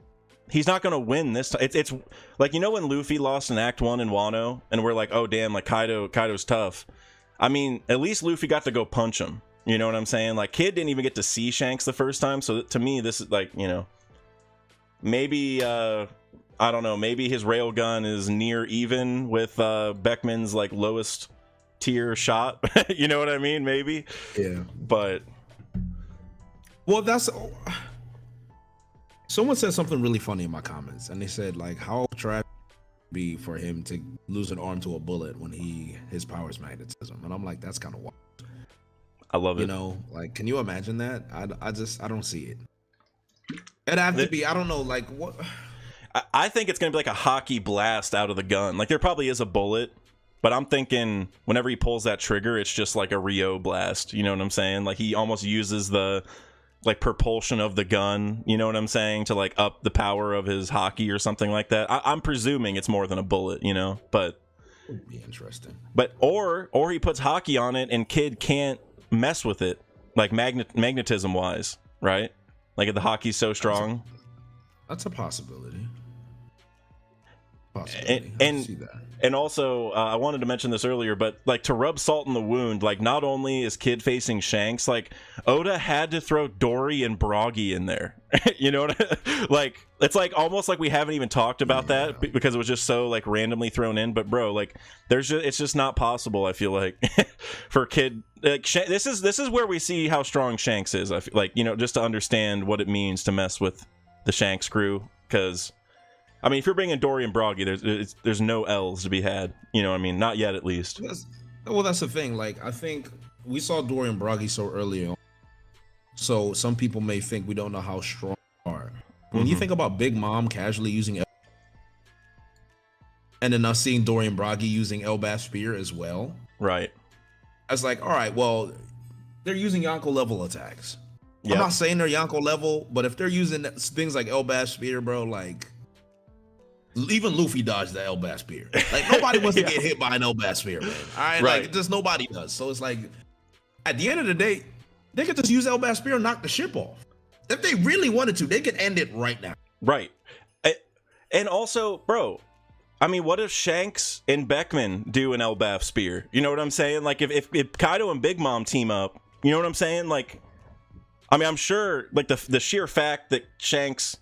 he's not gonna win this time. It's like, you know, when Luffy lost in Act 1 in Wano, and we're like, oh damn, like Kaido's tough. I mean, at least Luffy got to go punch him. You know what I'm saying? Like, Kid didn't even get to see Shanks the first time, so to me, this is like, you know, maybe, I don't know, maybe his railgun is near even with Beckman's, like, lowest tier shot. You know what I mean? Maybe. Yeah. But well, that's someone said something really funny in my comments, and they said like, how trash be for him to lose an arm to a bullet when his power is magnetism, and I'm like, that's kind of wild. I love it. You know, like, can you imagine that? I don't see it. It'd have to be, I don't know, like what. I think it's gonna be like a hockey blast out of the gun. Like there probably is a bullet, but I'm thinking whenever he pulls that trigger, it's just like a Rio blast. You know what I'm saying? Like he almost uses the like propulsion of the gun, you know what I'm saying, to like up the power of his hockey or something like that. I'm presuming it's more than a bullet, you know, but would be interesting. But or he puts hockey on it and kid can't mess with it, like magnetism wise, right? Like if the hockey's so strong. That's a possibility. And also, I wanted to mention this earlier, but like to rub salt in the wound, like not only is Kid facing Shanks, like Oda had to throw Dory and Broggy in there. You know what like it's like almost like we haven't even talked about that because it was just so like randomly thrown in. But bro, like it's just not possible, I feel like, for Kid. Like this is where we see how strong Shanks is. I feel like, you know, just to understand what it means to mess with the Shanks crew, because I mean, if you're bringing Dory and Broggy, there's no L's to be had. You know what I mean? Not yet, at least. That's the thing. Like, I think we saw Dory and Broggy so early on. So some people may think we don't know how strong they are. When you think about Big Mom casually using and then us seeing Dory and Broggy using Elbaf Spear as well. Right. I was like, all right, well, they're using Yonko level attacks. Yep. I'm not saying they're Yonko level, but if they're using things like Elbaf Spear, bro, like... Even Luffy dodged the Elbaf Spear. Like, nobody wants to get hit by an Elbaf Spear, man. All right? Like, just nobody does. So it's like, at the end of the day, they could just use Elbaf Spear and knock the ship off. If they really wanted to, they could end it right now. Right. And also, bro, I mean, what if Shanks and Beckman do an Elbaf Spear? You know what I'm saying? Like, if Kaido and Big Mom team up, you know what I'm saying? Like, I mean, I'm sure, like, the sheer fact that Shanks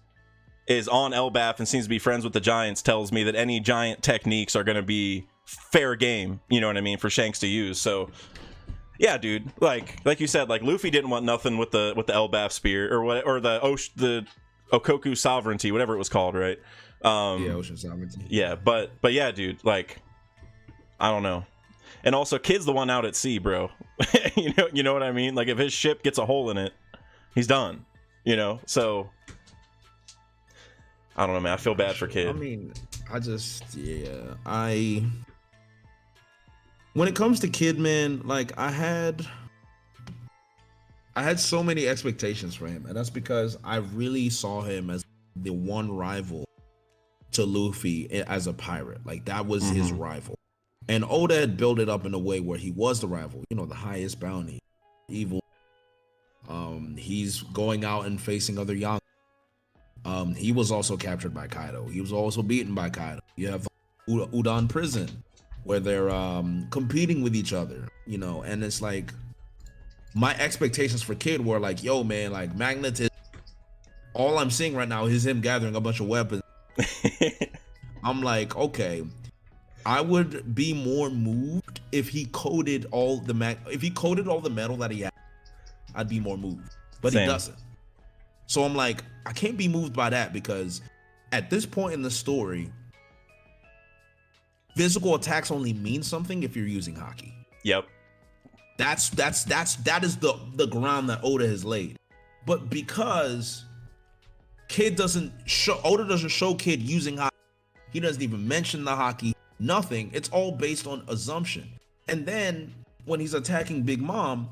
is on Elbaf and seems to be friends with the Giants tells me that any Giant techniques are going to be fair game, you know what I mean, for Shanks to use. So yeah, dude, like you said, like Luffy didn't want nothing with the Elbaf Spear or the Okoku Sovereignty, whatever it was called, right? Ocean Sovereignty. Yeah, but yeah, dude, like I don't know. And also Kid's the one out at sea, bro. you know what I mean? Like if his ship gets a hole in it, he's done, you know? So I don't know, man. I feel bad for Kid. I mean, when it comes to Kid, man, like I had so many expectations for him, and that's because I really saw him as the one rival to Luffy as a pirate. Like that was his rival, and Oda had built it up in a way where he was the rival. You know, the highest bounty, evil. He's going out and facing other young. He was also captured by Kaido. He was also beaten by Kaido. You have Udon Prison, where they're competing with each other, you know, and it's like my expectations for Kid were like, yo, man, like magnetism. All I'm seeing right now is him gathering a bunch of weapons. I'm like, okay, I would be more moved if he coated all the metal that he had. I'd be more moved, but Same. He doesn't. So I'm like, I can't be moved by that because at this point in the story, physical attacks only mean something if you're using hockey. Yep. That is the ground that Oda has laid. But because Oda doesn't show Kid using hockey, he doesn't even mention the hockey, nothing. It's all based on assumption. And then when he's attacking Big Mom,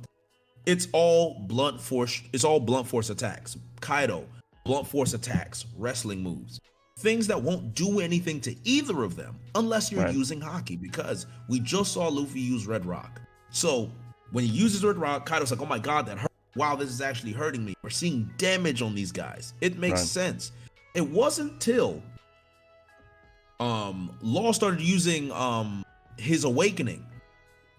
it's all blunt force attacks. Kaido, blunt force attacks, wrestling moves. Things that won't do anything to either of them unless you're using hockey, because we just saw Luffy use Red Rock. So when he uses Red Rock, Kaido's like, oh my god, that hurt. Wow, this is actually hurting me. We're seeing damage on these guys. It makes sense. It wasn't till Law started using his awakening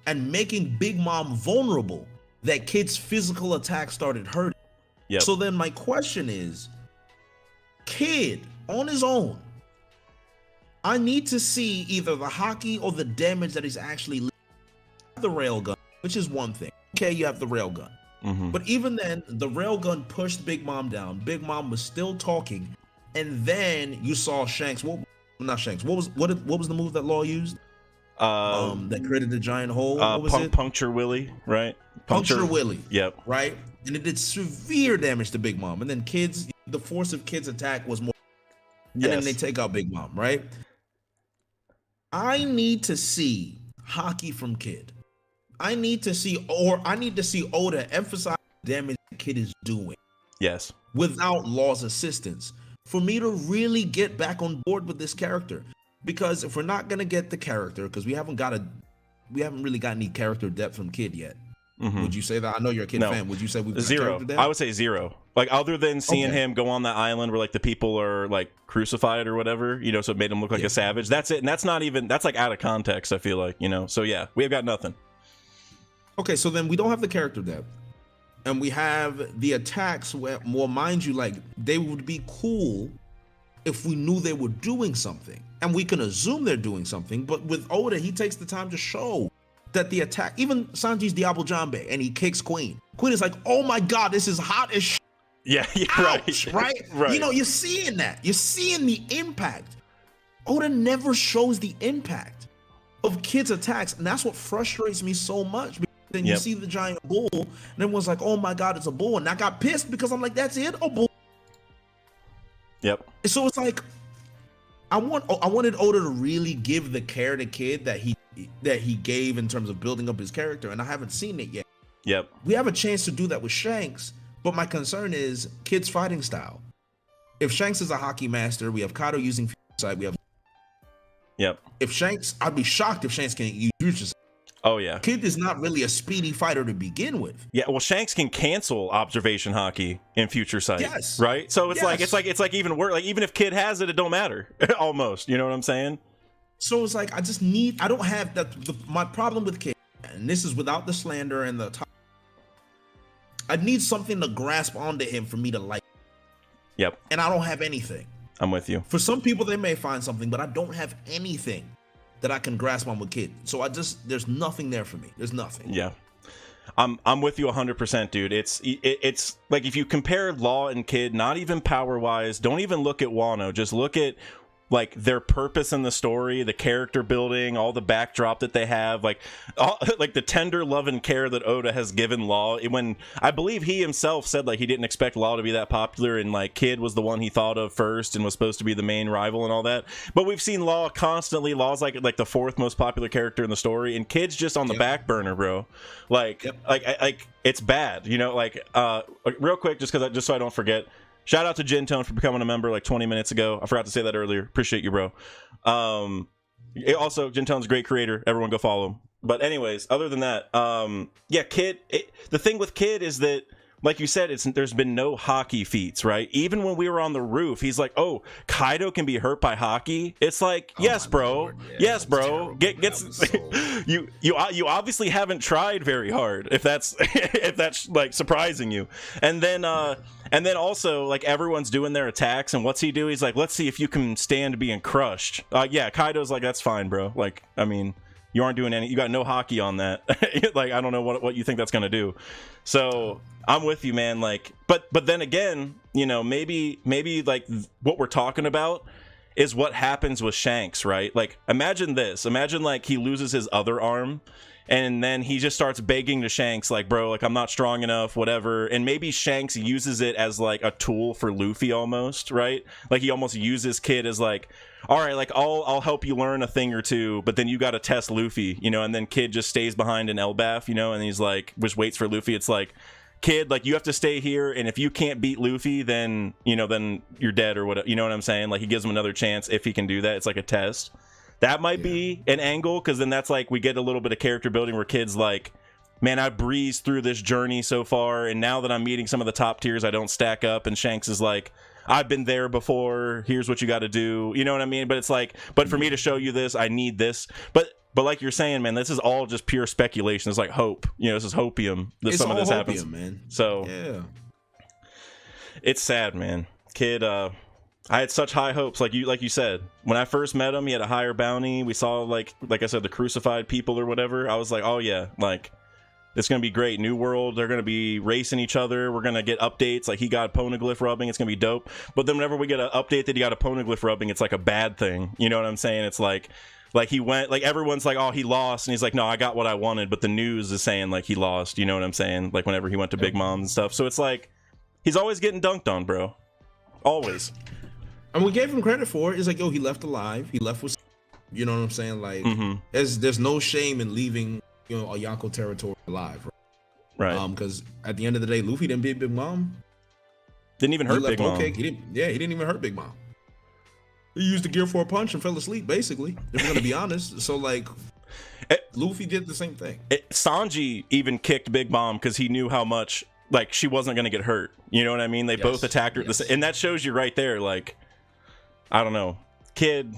and making Big Mom vulnerable that Kid's physical attack started hurting. Yep. So then my question is, Kid on his own, I need to see either the hockey or the damage that he's actually. the railgun, which is one thing. Okay, you have the railgun. But even then, the railgun pushed Big Mom down. Big Mom was still talking, and then you saw Shanks. Not Shanks. What was the move that Law used? That created the giant hole. What was it? Puncture Willie, right? Puncture Willie. Yep. Right, and it did severe damage to Big Mom. And then the force of Kid's attack was more. And then they take out Big Mom. Right. I need to see hockey from Kid. I need to see Oda emphasize the damage the Kid is doing. Yes. Without Law's assistance, for me to really get back on board with this character. Because if we're not gonna get the character, because we haven't really got any character depth from Kid yet. Would you say that? I know you're a Kid fan. Would you say we've got character depth? I would say zero. Like other than seeing him go on that island where like the people are like crucified or whatever, so it made him look like a savage. That's it, and that's like out of context. I feel like, So yeah, we have got nothing. Okay, so then we don't have the character depth, and we have the attacks where, well, mind you, like they would be cool if we knew they were doing something, and we can assume they're doing something. But with Oda, he takes the time to show that the attack, even Sanji's Diablo Jambe, and he kicks Queen. Queen is like, oh my God, this is hot as shit. Yeah, ouch, right? Right. You're seeing that. You're seeing the impact. Oda never shows the impact of Kid's attacks, and that's what frustrates me so much. Then you see the giant bull, and everyone's like, oh my God, it's a bull. And I got pissed because I'm like, that's it, a bull. Yep. So it's like, I wanted Oda to really give the care to Kid that he gave in terms of building up his character, and I haven't seen it yet. Yep. We have a chance to do that with Shanks, but my concern is Kid's fighting style. If Shanks is a hockey master, we have Kaido using side, we have. Yep. If Shanks, I'd be shocked if Shanks can't use future sight. Oh yeah. Kid is not really a speedy fighter to begin with. Yeah, well, Shanks can cancel observation hockey in future sight. Yes. Right? So it's like even worse. Like even if Kid has it, it don't matter. Almost. You know what I'm saying? So it's like I don't have that. My problem with Kid, and this is without the slander and the top, I need something to grasp onto him for me to like. Yep. And I don't have anything. I'm with you. For some people, they may find something, but I don't have anything that I can grasp on with Kid. So there's nothing there for me. There's nothing. Yeah. I'm with you 100%, dude. It's like if you compare Law and Kid, not even power wise, don't even look at Wano, just look at like their purpose in the story, the character building, all the backdrop that they have, like the tender love and care that Oda has given Law. When I believe he himself said like he didn't expect Law to be that popular, and like Kid was the one he thought of first and was supposed to be the main rival and all that. But we've seen Law constantly. Law's like the fourth most popular character in the story, and Kid's just on the back burner, bro. Like it's bad, like real quick, just so I don't forget. Shout out to Gintone for becoming a member like 20 minutes ago. I forgot to say that earlier. Appreciate you, bro. Also, Gintone's a great creator. Everyone go follow him. But anyways, other than that, Kid, the thing with Kid is that, like you said, there's been no hockey feats, right? Even when we were on the roof, he's like, "Oh, Kaido can be hurt by hockey." It's like, yes, bro, yes, bro. You obviously haven't tried very hard. If that's like surprising you, and then also like everyone's doing their attacks, and what's he do? He's like, "Let's see if you can stand being crushed." Kaido's like, "That's fine, bro." Like, I mean, you aren't doing you got no hockey on that. Like, I don't know what you think that's gonna do. So I'm with you, man. Like, but then again, maybe like what we're talking about is what happens with Shanks, right? Like, imagine this. Imagine like he loses his other arm, and then he just starts begging to Shanks, like, bro, like, I'm not strong enough, whatever. And maybe Shanks uses it as like a tool for Luffy almost, right? Like he almost uses Kid as like, all right, like I'll help you learn a thing or two, but then you got to test Luffy, and then Kid just stays behind in Elbaf, and he's like, just waits for Luffy. It's like, Kid, like, you have to stay here, and if you can't beat Luffy, then then you're dead or whatever. You know what I'm saying? Like, he gives him another chance if he can do that. It's like a test. That might be an angle, because then that's like we get a little bit of character building where Kid's like, man, I breezed through this journey so far, and now that I'm meeting some of the top tiers, I don't stack up. And Shanks is like, I've been there before, here's what you got to do. You know what I mean? But it's like, but for me to show you this, I need this. But like you're saying, man, this is all just pure speculation. It's like hope. This is hopium that some of this happens, man. So yeah, it's sad, man. Kid, I had such high hopes, like you said. When I first met him, he had a higher bounty. We saw like I said, the crucified people or whatever. I was like, oh yeah, like it's gonna be great. New world, they're gonna be racing each other. We're gonna get updates. Like he got poneglyph rubbing, it's gonna be dope. But then whenever we get an update that he got a poneglyph rubbing, it's like a bad thing. You know what I'm saying? It's like he went, like everyone's like, oh, he lost, and he's like, no, I got what I wanted. But the news is saying like he lost. You know what I'm saying? Like whenever he went to Big Mom and stuff. So it's like he's always getting dunked on, bro. Always. And we gave him credit for it. It's like, yo, he left alive. He left with, you know what I'm saying? Like, there's no shame in leaving, you know, a Yonko territory alive, right? Because at the end of the day, Luffy didn't beat Big Mom. Didn't even hurt Big Mom. He didn't even hurt Big Mom. He used the gear for a punch and fell asleep, basically. If we're gonna be honest. So like, Luffy did the same thing. Sanji even kicked Big Mom because he knew how much like she wasn't gonna get hurt. You know what I mean? They both attacked her, and that shows you right there, like. I don't know, Kid.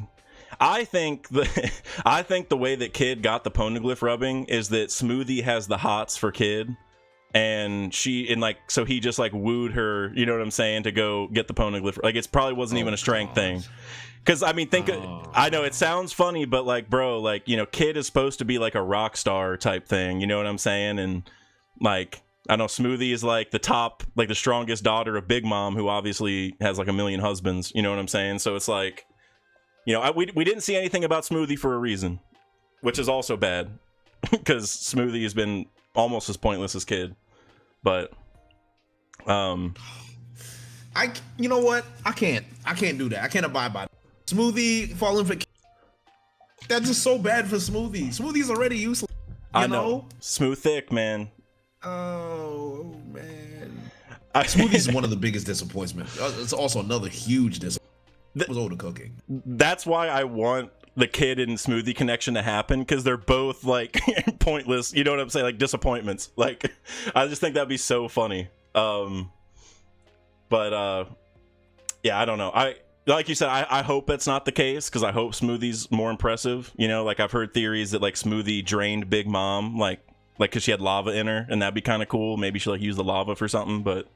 I think the way that Kid got the poneglyph rubbing is that Smoothie has the hots for Kid, and so he just like wooed her. You know what I'm saying? To go get the poneglyph. Like it probably wasn't even a strength thing. Because I mean, I know it sounds funny, but like, bro, like you know, Kid is supposed to be like a rock star type thing. You know what I'm saying? And like. I know Smoothie is like the top, like the strongest daughter of Big Mom, who obviously has like a million husbands. You know what I'm saying? So it's like, you know, we didn't see anything about Smoothie for a reason, which is also bad because Smoothie has been almost as pointless as Kid. But, you know what? I can't do that. I can't abide by that. Smoothie falling for Kid. That's just so bad for Smoothie. Smoothie's already useless. You know? Smooth thick, man. Oh man, Smoothie's one of the biggest disappointments. It's also another huge disappointment. It was Oda cooking. That's why I want the Kid and Smoothie connection to happen, because they're both like pointless. You know what I'm saying? Like disappointments. Like I just think that'd be so funny. Yeah, I don't know. Like you said, I hope that's not the case, because I hope Smoothie's more impressive. You know, like I've heard theories that like Smoothie drained Big Mom, like because she had lava in her, and that'd be kind of cool. Maybe she like used the lava for something, but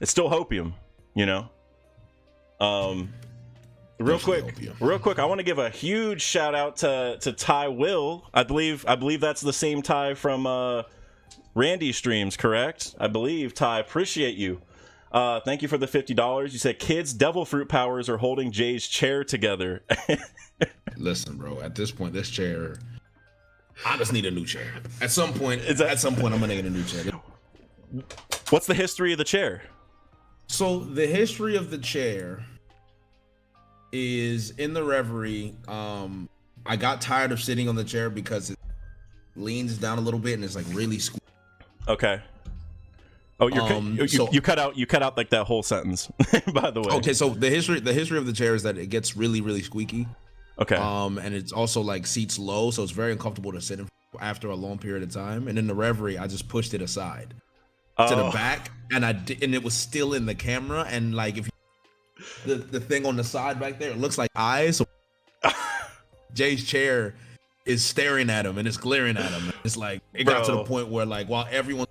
it's still hopium, you know. Real quick, I want to give a huge shout out to Ty Will. I believe that's the same Ty from Randy streams, correct? I believe. Ty, appreciate you. Thank you for the $50. You said kids' devil fruit powers are holding Jay's chair together. Listen, bro, at this point, this chair, I just need a new chair. At some point, I'm gonna get a new chair. What's the history of the chair? So the history of the chair is in the Reverie. I got tired of sitting on the chair because it leans down a little bit and it's like really squeaky. Okay. Oh, you cut out like that whole sentence. By the way. Okay, so the history of the chair is that it gets really, really squeaky. Okay. And it's also like seats low, so it's very uncomfortable to sit in after a long period of time. And in the Reverie, I just pushed it aside to the back, and it was still in the camera. And like if the thing on the side back there, it looks like eyes. So Jay's chair is staring at him and it's glaring at him. It's like it got to the point where like while everyone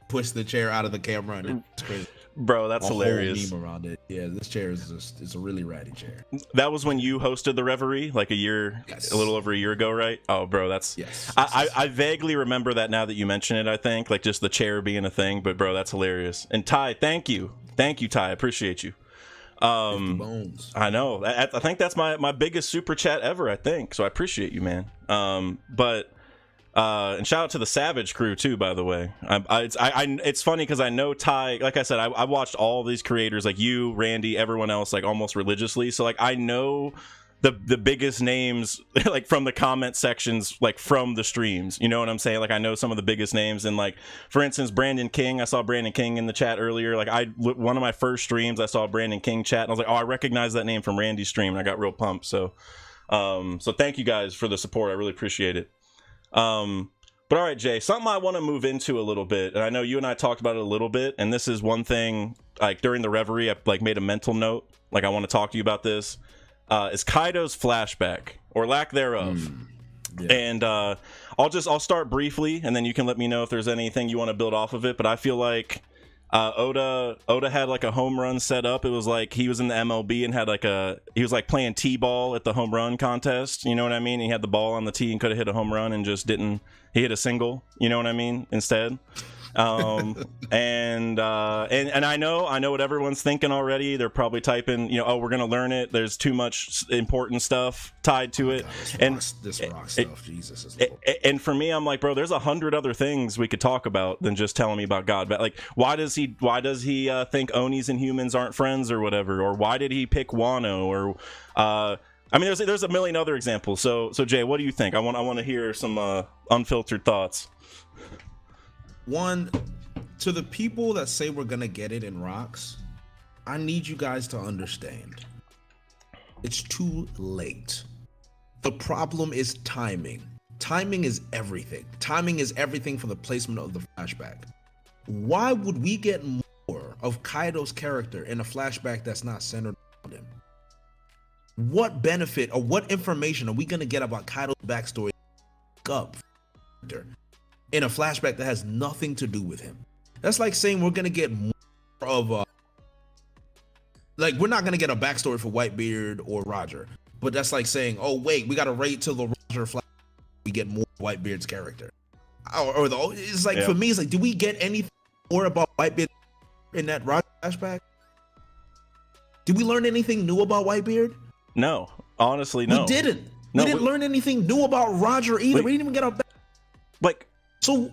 pushed the chair out of the camera, and it's crazy. Bro, that's hilarious. Whole meme around it. Yeah, this chair is a really ratty chair. That was when you hosted the Reverie, like a little over a year ago, right? Oh, bro, that's yes. I vaguely remember that now that you mention it. I think like just the chair being a thing, but bro, that's hilarious. And Ty, thank you, Ty, I appreciate you. 50 bones. I know. I think that's my biggest super chat ever. I think so. I appreciate you, man. And shout out to the Savage crew too, by the way. It's funny because I know Ty, like I said, I watched all these creators, like you, Randy, everyone else, like almost religiously. So like I know the biggest names like from the comment sections, like from the streams. You know what I'm saying? Like I know some of the biggest names, and like for instance, Brandon King. I saw Brandon King in the chat earlier. Like one of my first streams, I saw Brandon King chat, and I was like, oh, I recognize that name from Randy's stream, and I got real pumped. So thank you guys for the support. I really appreciate it. But all right, Jay, something I want to move into a little bit, and I know you and I talked about it a little bit, and this is one thing, like during the Reverie, I like made a mental note, like I want to talk to you about this, is Kaido's flashback, or lack thereof. Yeah. And I'll start briefly, and then you can let me know if there's anything you want to build off of it, but I feel like Oda had like a home run set up. It was like he was in the MLB and had like he was like playing T-ball at the home run contest. You know what I mean? He had the ball on the tee and could have hit a home run and just didn't. He hit a single. You know what I mean? Instead. And I know what everyone's thinking already. They're probably typing, oh, we're gonna learn it. There's too much important stuff tied to it. God, this rock stuff, Jesus is Lord. And for me, I'm like, bro, there's 100 other things we could talk about than just telling me about God. But like, why does he think Onis and humans aren't friends or whatever? Or why did he pick Wano? Or I mean, there's a million other examples. So Jay, what do you think? I want to hear some unfiltered thoughts. One, to the people that say we're gonna get it in rocks, I need you guys to understand. It's too late. The problem is timing. Timing is everything. Timing is everything for the placement of the flashback. Why would we get more of Kaido's character in a flashback that's not centered around him? What benefit or what information are we gonna get about Kaido's backstory up in a flashback that has nothing to do with him? That's like saying we're gonna get more of like we're not gonna get a backstory for Whitebeard or Roger, but that's like saying, oh wait, we gotta wait till the Roger flashback we get more Whitebeard's character. It's like for me, it's like, do we get anything more about Whitebeard in that Roger flashback? Did we learn anything new about Whitebeard? No, honestly, no. We didn't. We didn't learn anything new about Roger either. We didn't even get a like. So,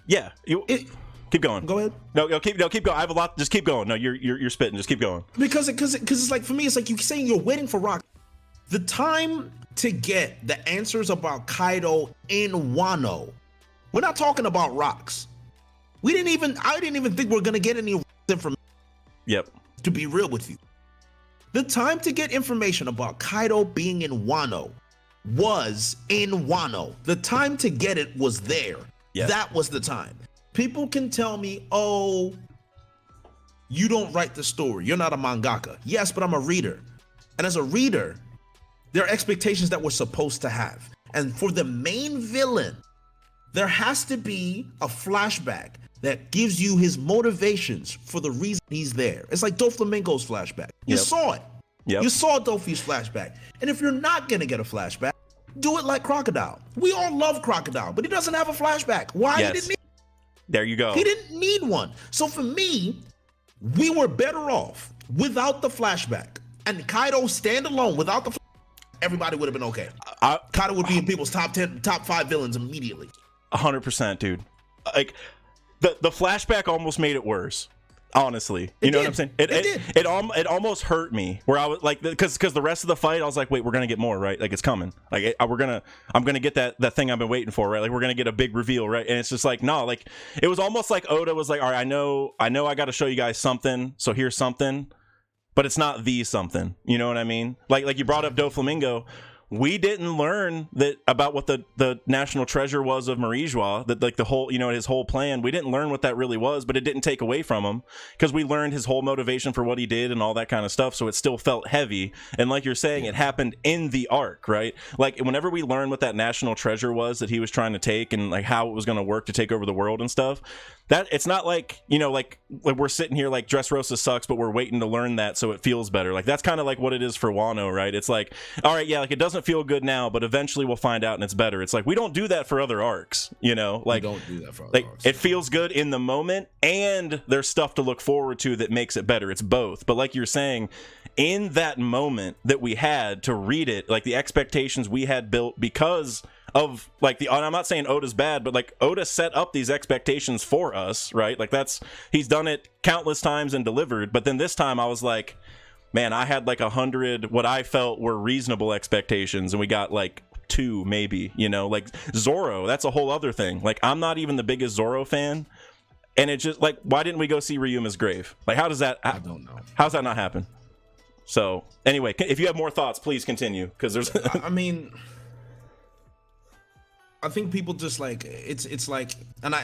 yeah, keep going. Go ahead. No, keep going. I have a lot. Just keep going. No, you're spitting. Just keep going. Because it's like, for me, it's like you saying you're waiting for Rock. The time to get the answers about Kaido in Wano. We're not talking about rocks. I didn't even think we we're gonna get any information. Yep. To be real with you, the time to get information about Kaido being in Wano was in Wano. The time to get it was there. Yes. That was the time. People can tell me, oh, you don't write the story. You're not a mangaka. Yes, but I'm a reader. And as a reader, there are expectations that we're supposed to have. And for the main villain, there has to be a flashback that gives you his motivations for the reason he's there. It's like Doflamingo's flashback. You saw it. Yep. You saw Dofi's flashback. And if you're not gonna get a flashback, do it like Crocodile. We all love Crocodile, but he doesn't have a flashback. Why? Yes. He didn't need. There you go. He didn't need one. So for me, we were better off without the flashback. And Kaido standalone without the flashback, everybody would have been okay. Kaido would be in people's top 5 villains immediately. 100%, dude. Like the flashback almost made it worse. Honestly, you know what I'm saying? It almost hurt me where I was like, because the rest of the fight, I was like, wait, we're gonna get more, right? Like it's coming. Like I'm gonna get that thing I've been waiting for, right? Like we're gonna get a big reveal, right? And it's just like, no, like it was almost like Oda was like, all right, I know, I got to show you guys something, so here's something, but it's not the something. You know what I mean? Like you brought up Doflamingo. We didn't learn that about what the national treasure was of Marijois, that like the whole, his whole plan. We didn't learn what that really was, but it didn't take away from him because we learned his whole motivation for what he did and all that kind of stuff. So it still felt heavy. And like you're saying, it happened in the arc, right? Like whenever we learned what that national treasure was that he was trying to take and like how it was going to work to take over the world and stuff, that it's not like, like we're sitting here like Dressrosa sucks, but we're waiting to learn that so it feels better. Like that's kind of like what it is for Wano, right? It's like, all right, yeah, like it doesn't feel good now, but eventually we'll find out and it's better. It's like we don't do that for other arcs, like we don't do that for other arcs. It feels good in the moment and there's stuff to look forward to that makes it better. It's both. But like you're saying, in that moment that we had to read it, like the expectations we had built because of like I'm not saying Oda's bad, but like Oda set up these expectations for us, right? Like he's done it countless times and delivered. But then this time I was like, man, I had like 100 what I felt were reasonable expectations, and we got like 2 maybe, like Zoro. That's a whole other thing. Like I'm not even the biggest Zoro fan, and it just like, why didn't we go see Ryuma's grave? Like how does that? I don't know. How's that not happen? So anyway, if you have more thoughts, please continue because there's. I mean, I think people just like it's like, and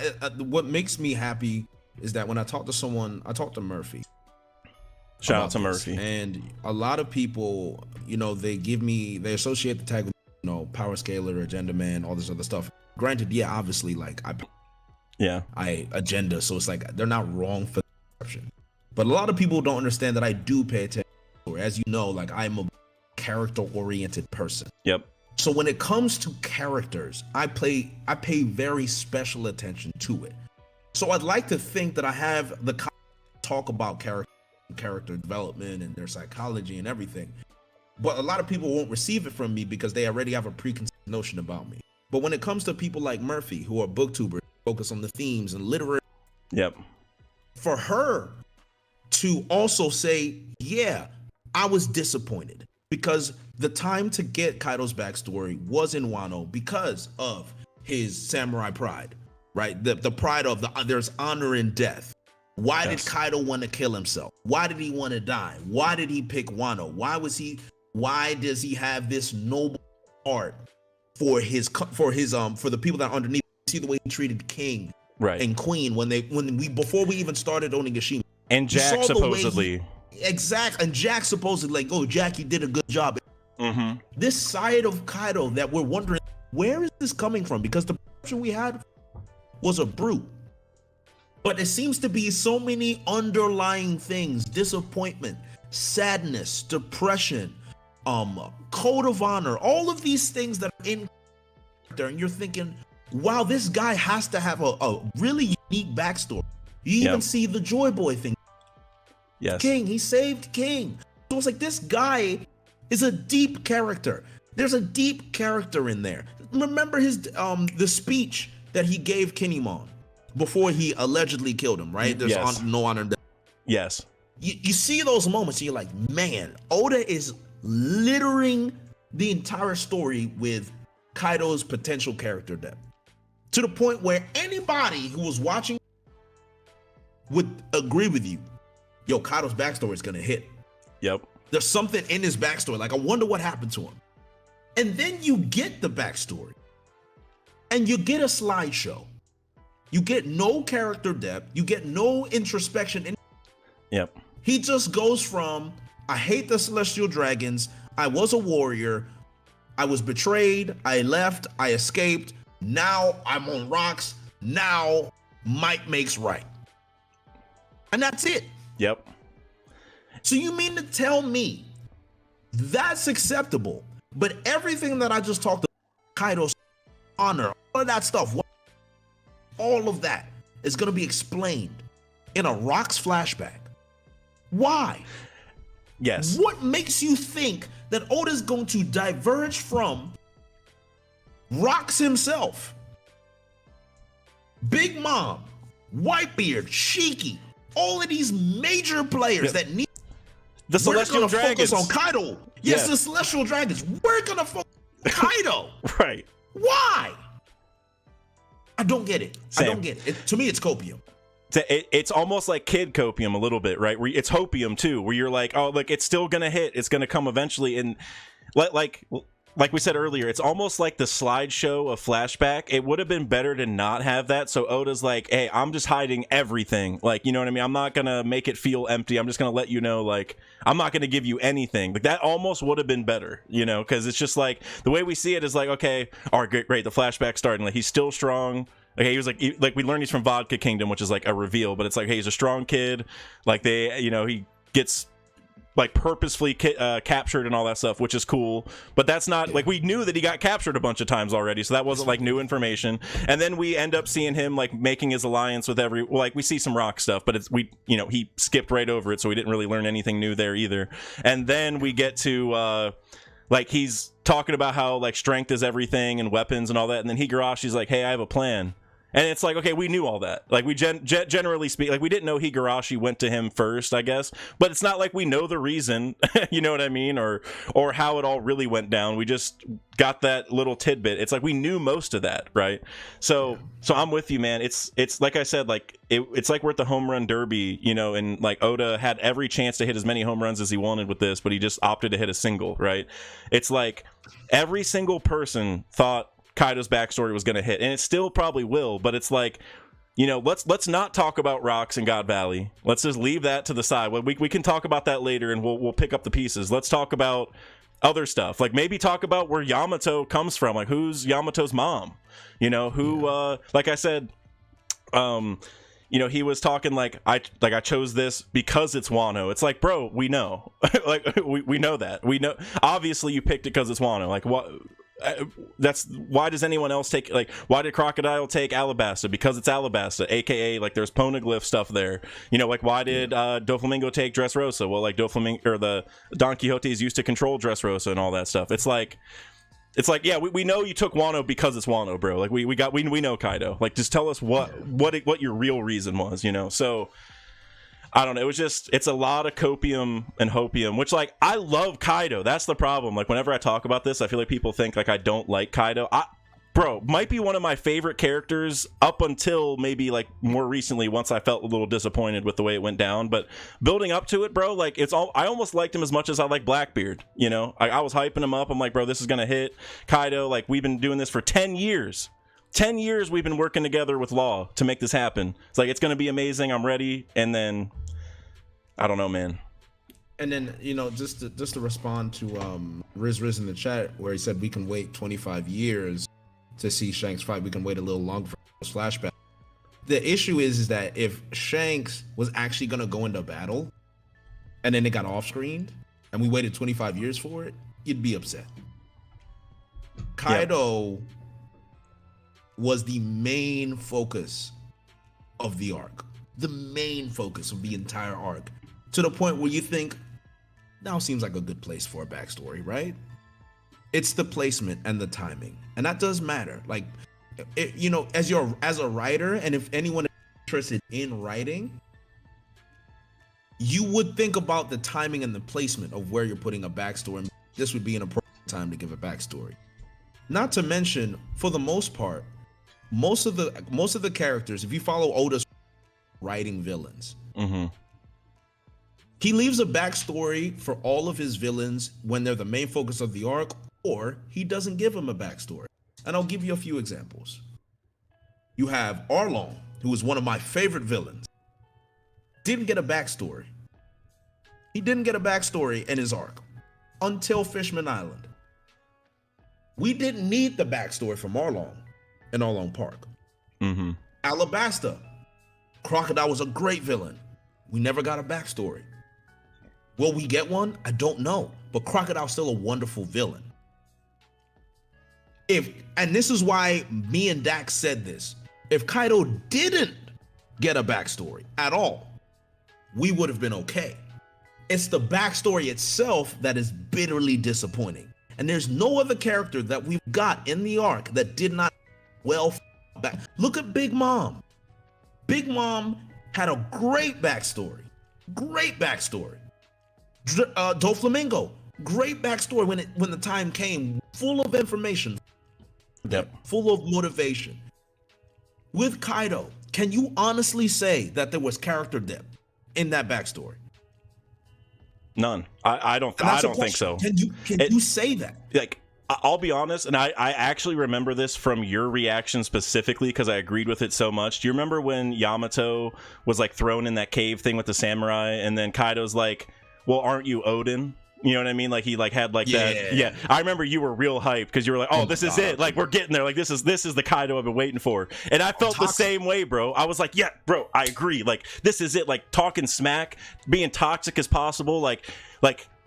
what makes me happy is that when I talk to someone, I talk to Murphy. Shout out to Murphy. And a lot of people, they associate the tag with, power scaler, agenda man, all this other stuff. Granted, yeah, obviously, like agenda. So it's like they're not wrong for the perception. But a lot of people don't understand that I do pay attention to the story. As you know, like I'm a character-oriented person. Yep. So when it comes to characters, I pay very special attention to it. So I'd like to think that I have the talk about character development and their psychology and everything. But a lot of people won't receive it from me because they already have a preconceived notion about me. But when it comes to people like Murphy, who are booktubers, focus on the themes and literary, for her to also say, yeah, I was disappointed because the time to get Kaido's backstory was in Wano because of his samurai pride, right? The pride of there's honor in death. Why did Kaido want to kill himself? Why did he want to die? Why did he pick Wano? Why does he have this noble heart for the people that are underneath? See the way he treated King and Queen before we even started Onigashima. And Jack supposedly. Exactly. And Jack supposedly like, oh, Jack, you did a good job. Mm-hmm. This side of Kaido that we're wondering, where is this coming from? Because the perception we had was a brute. But it seems to be so many underlying things: disappointment, sadness, depression, code of honor, all of these things that are in there. And you're thinking, wow, this guy has to have a really unique backstory. You even see the Joy Boy thing. Yes. King, he saved King. So it's like this guy is a deep character. There's a deep character in there. Remember his the speech that he gave Kinemon before he allegedly killed him, right? There's no honor there. Yes. You see those moments and you're like, man, Oda is littering the entire story with Kaido's potential character depth. To the point where anybody who was watching would agree with you. Yo, Kaido's backstory is gonna hit. Yep. There's something in his backstory. Like, I wonder what happened to him. And then you get the backstory. And you get a slideshow. You get no character depth. You get no introspection. Yep. He just goes from, I hate the Celestial Dragons. I was a warrior. I was betrayed. I left. I escaped. Now I'm on rocks. Now might makes right. And that's it. Yep. So you mean to tell me that's acceptable, but everything that I just talked about, Kaido's honor, all of that stuff, all of that is going to be explained in a Rocks flashback? Why? Yes. What makes you think that Oda's going to diverge from Rocks himself? Big Mom, Whitebeard, Shiki, all of these major players that need the Celestial Dragons. Focus on Kaido. Yes, the Celestial Dragons. We're gonna focus on Kaido. Right. Why? I don't get it. Sam. I don't get it. To me, it's copium. It's almost like kid copium a little bit, right? Where it's hopium too, where you're like, oh, look, it's still gonna hit. It's gonna come eventually, and like we said earlier, it's almost like the slideshow of flashback. It would have been better to not have that. So Oda's like, hey, I'm just hiding everything. Like, you know what I mean? I'm not going to make it feel empty. I'm just going to let you know, like, I'm not going to give you anything. Like, that almost would have been better, you know, because it's just like the way we see it is like, okay, all right, great. The flashback starting. Like, he's still strong. Okay, he was like we learned he's from Vodka Kingdom, which is like a reveal, but it's like, hey, he's a strong kid. Like, he gets like purposefully captured and all that stuff, which is cool, but that's not like, we knew that he got captured a bunch of times already, so that wasn't like new information. And then we end up seeing him like making his alliance with we see some rock stuff, but he skipped right over it, so we didn't really learn anything new there either. And then we get to like, he's talking about how like strength is everything and weapons and all that, and then Higarashi's like, hey, I have a plan. And it's like, okay, we knew all that. Like, we generally speak, like, we didn't know Higurashi went to him first, I guess. But it's not like we know the reason, you know what I mean? Or how it all really went down. We just got that little tidbit. It's like we knew most of that, right? So I'm with you, man. It's like I said, like, it's like we're at the home run derby, you know, and like Oda had every chance to hit as many home runs as he wanted with this, but he just opted to hit a single, right? It's like every single person thought Kaido's backstory was going to hit, and it still probably will, but it's like, you know, let's not talk about Rocks and God Valley. Let's just leave that to the side. We can talk about that later, and we'll pick up the pieces. Let's talk about other stuff, like maybe talk about where Yamato comes from, like who's Yamato's mom, you know, who like I said, He was talking like I chose this because it's Wano. It's like, bro, we know. Like we know that. We know obviously you picked it because it's Wano. Like what that's why does anyone else take, like, why did Crocodile take Alabasta? Because it's Alabasta, aka like there's poneglyph stuff there. Like why did Doflamingo take Dressrosa? Well, like Doflamingo or the Don Quixote is used to control Dressrosa and all that stuff. It's like yeah, we know you took Wano because it's Wano, bro. Like we know Kaido. Like just tell us what your real reason was, So I don't know. It's a lot of copium and hopium, which, like, I love Kaido. That's the problem. Like, whenever I talk about this, I feel like people think, like, I don't like Kaido. Bro, might be one of my favorite characters up until maybe, like, more recently, once I felt a little disappointed with the way it went down. But building up to it, bro, like, I almost liked him as much as I like Blackbeard, I was hyping him up. I'm like, bro, this is going to hit Kaido. Like, we've been doing this for 10 years. 10 years we've been working together with Law to make this happen. It's like, it's going to be amazing. I'm ready. And then, I don't know, man. And then, just to respond to Riz in the chat, where he said we can wait 25 years to see Shanks fight. We can wait a little longer for this flashback. The issue is that if Shanks was actually going to go into battle and then it got off-screened and we waited 25 years for it, you'd be upset. Kaido was the main focus of the arc. The main focus of the entire arc. To the point where you think, now seems like a good place for a backstory, right? It's the placement and the timing. And that does matter. Like, as a writer, and if anyone is interested in writing, you would think about the timing and the placement of where you're putting a backstory. This would be an appropriate time to give a backstory. Not to mention, for the most part, most of the characters, if you follow Oda's writing villains, he leaves a backstory for all of his villains when they're the main focus of the arc, or he doesn't give them a backstory. And I'll give you a few examples. You have Arlong, who is one of my favorite villains. Didn't get a backstory. He didn't get a backstory in his arc until Fishman Island. We didn't need the backstory from Arlong in Arlong Park. Alabasta, Crocodile was a great villain. We never got a backstory. Will we get one? I don't know. But Crocodile's still a wonderful villain. And this is why me and Dax said this. If Kaido didn't get a backstory at all, we would have been okay. It's the backstory itself that is bitterly disappointing. And there's no other character that we've got in the arc that did not back. Look at Big Mom. Big Mom had a great backstory. Great backstory. Doflamingo, great backstory when the time came, full of information, full of motivation. With Kaido, can you honestly say that there was character depth in that backstory? None. I don't think so. Can you say that? Like, I'll be honest, and I actually remember this from your reaction specifically because I agreed with it so much. Do you remember when Yamato was like thrown in that cave thing with the samurai, and then Kaido's like, well, aren't you Odin? You know what I mean? Like he like had like that. Yeah. I remember you were real hyped because you were like, oh, this is it. Like we're getting there. Like this is the Kaido I've been waiting for. And I felt the same way, bro. I was like, yeah, bro, I agree. Like this is it. Like talking smack, being toxic as possible. Like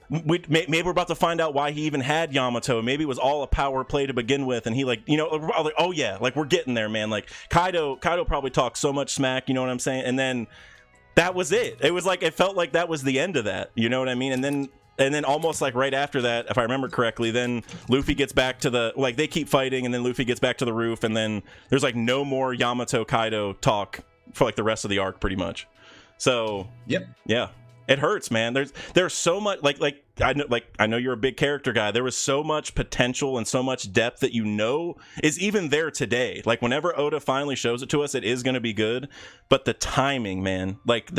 maybe we're about to find out why he even had Yamato. Maybe it was all a power play to begin with, and he like, like, oh yeah, like we're getting there, man. Like Kaido probably talked so much smack. You know what I'm saying? And then that was it. It was like it felt like that was the end of that. You know what I mean? And then almost like right after that, if I remember correctly, then Luffy gets back to the, like they keep fighting, and then Luffy gets back to the roof, and then there's like no more Yamato Kaido talk for like the rest of the arc, pretty much. So yeah. It hurts, man. There's so much like I know you're a big character guy. There was so much potential and so much depth that is even there today. Like whenever Oda finally shows it to us, it is going to be good. But the timing, man, like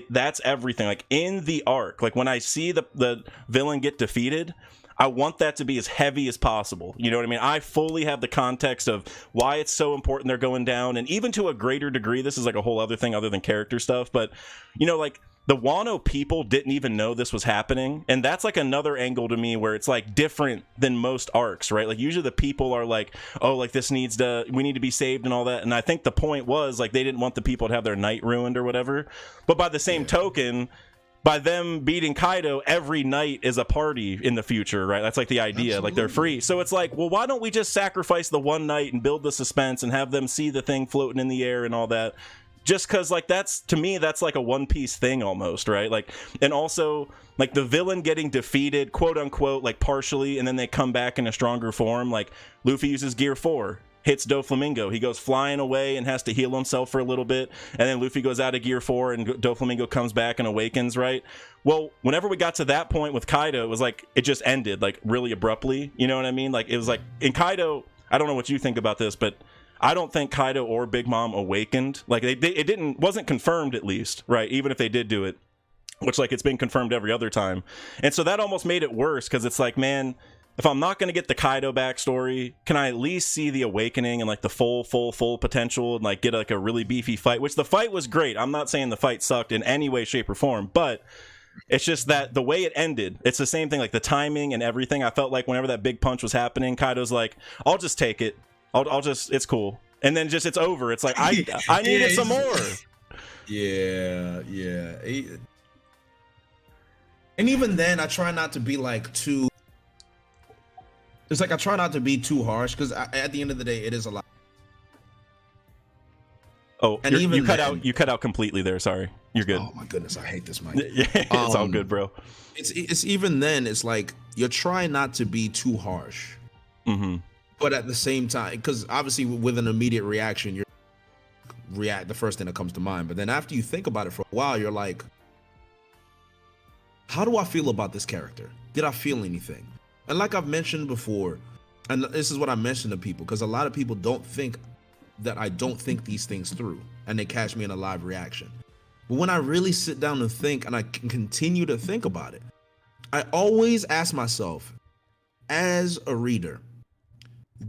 that's everything. Like in the arc, like when I see the villain get defeated, I want that to be as heavy as possible. You know what I mean? I fully have the context of why it's so important they're going down, and even to a greater degree, this is like a whole other thing other than character stuff. But like the Wano people didn't even know this was happening, and that's like another angle to me where it's like different than most arcs, right? Like usually the people are like, oh, like we need to be saved and all that, and I think the point was like they didn't want the people to have their night ruined or whatever. But by the same token, by them beating Kaido, every night is a party in the future, right? That's like the idea. Absolutely. Like they're free. So it's like, well, why don't we just sacrifice the one night and build the suspense and have them see the thing floating in the air and all that? Just because, like, that's, to me, that's like a One Piece thing almost, right? Like, and also, like, the villain getting defeated, quote unquote, like, partially, and then they come back in a stronger form. Like, Luffy uses Gear 4, hits Doflamingo. He goes flying away and has to heal himself for a little bit. And then Luffy goes out of Gear 4, and Doflamingo comes back and awakens, right? Well, whenever we got to that point with Kaido, it was like, it just ended, like, really abruptly. You know what I mean? Like, it was like, in Kaido, I don't know what you think about this, but I don't think Kaido or Big Mom awakened. Like it wasn't confirmed, at least, right? Even if they did do it, which like it's been confirmed every other time. And so that almost made it worse, because it's like, man, if I'm not going to get the Kaido backstory, can I at least see the awakening and like the full potential and like get like a really beefy fight? Which the fight was great. I'm not saying the fight sucked in any way, shape, or form, but it's just that the way it ended, it's the same thing, like the timing and everything. I felt like whenever that big punch was happening, Kaido's like, I'll just take it. I'll just, it's cool. And then just, it's over. It's like, I needed some more. Yeah. And even then, I try not to be like too, it's like I try not to be too harsh, because at the end of the day, it is a lot. Oh, and even you cut out completely there. Sorry. You're good. Oh my goodness, I hate this mic. Yeah, it's all good, bro. It's even then, it's like you're trying not to be too harsh. Mm-hmm. But at the same time, because obviously with an immediate reaction, you react the first thing that comes to mind. But then after you think about it for a while, you're like, how do I feel about this character? Did I feel anything? And like I've mentioned before, and this is what I mentioned to people, because a lot of people don't think that I don't think these things through, and they catch me in a live reaction. But when I really sit down and think, and I can continue to think about it, I always ask myself, as a reader,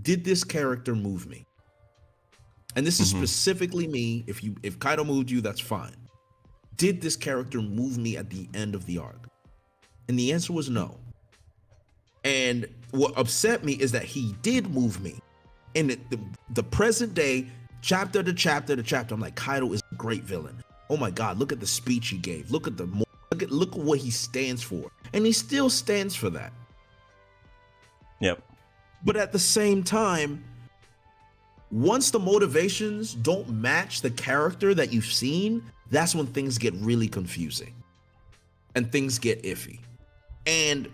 did this character move me? And this is specifically me. If Kaido moved you, that's fine. Did this character move me at the end of the arc? And the answer was no. And what upset me is that he did move me. In the present day, chapter to chapter to chapter, I'm like, Kaido is a great villain. Oh my God, look at the speech he gave. Look at what he stands for. And he still stands for that. Yep. But at the same time, once the motivations don't match the character that you've seen, that's when things get really confusing and things get iffy. And,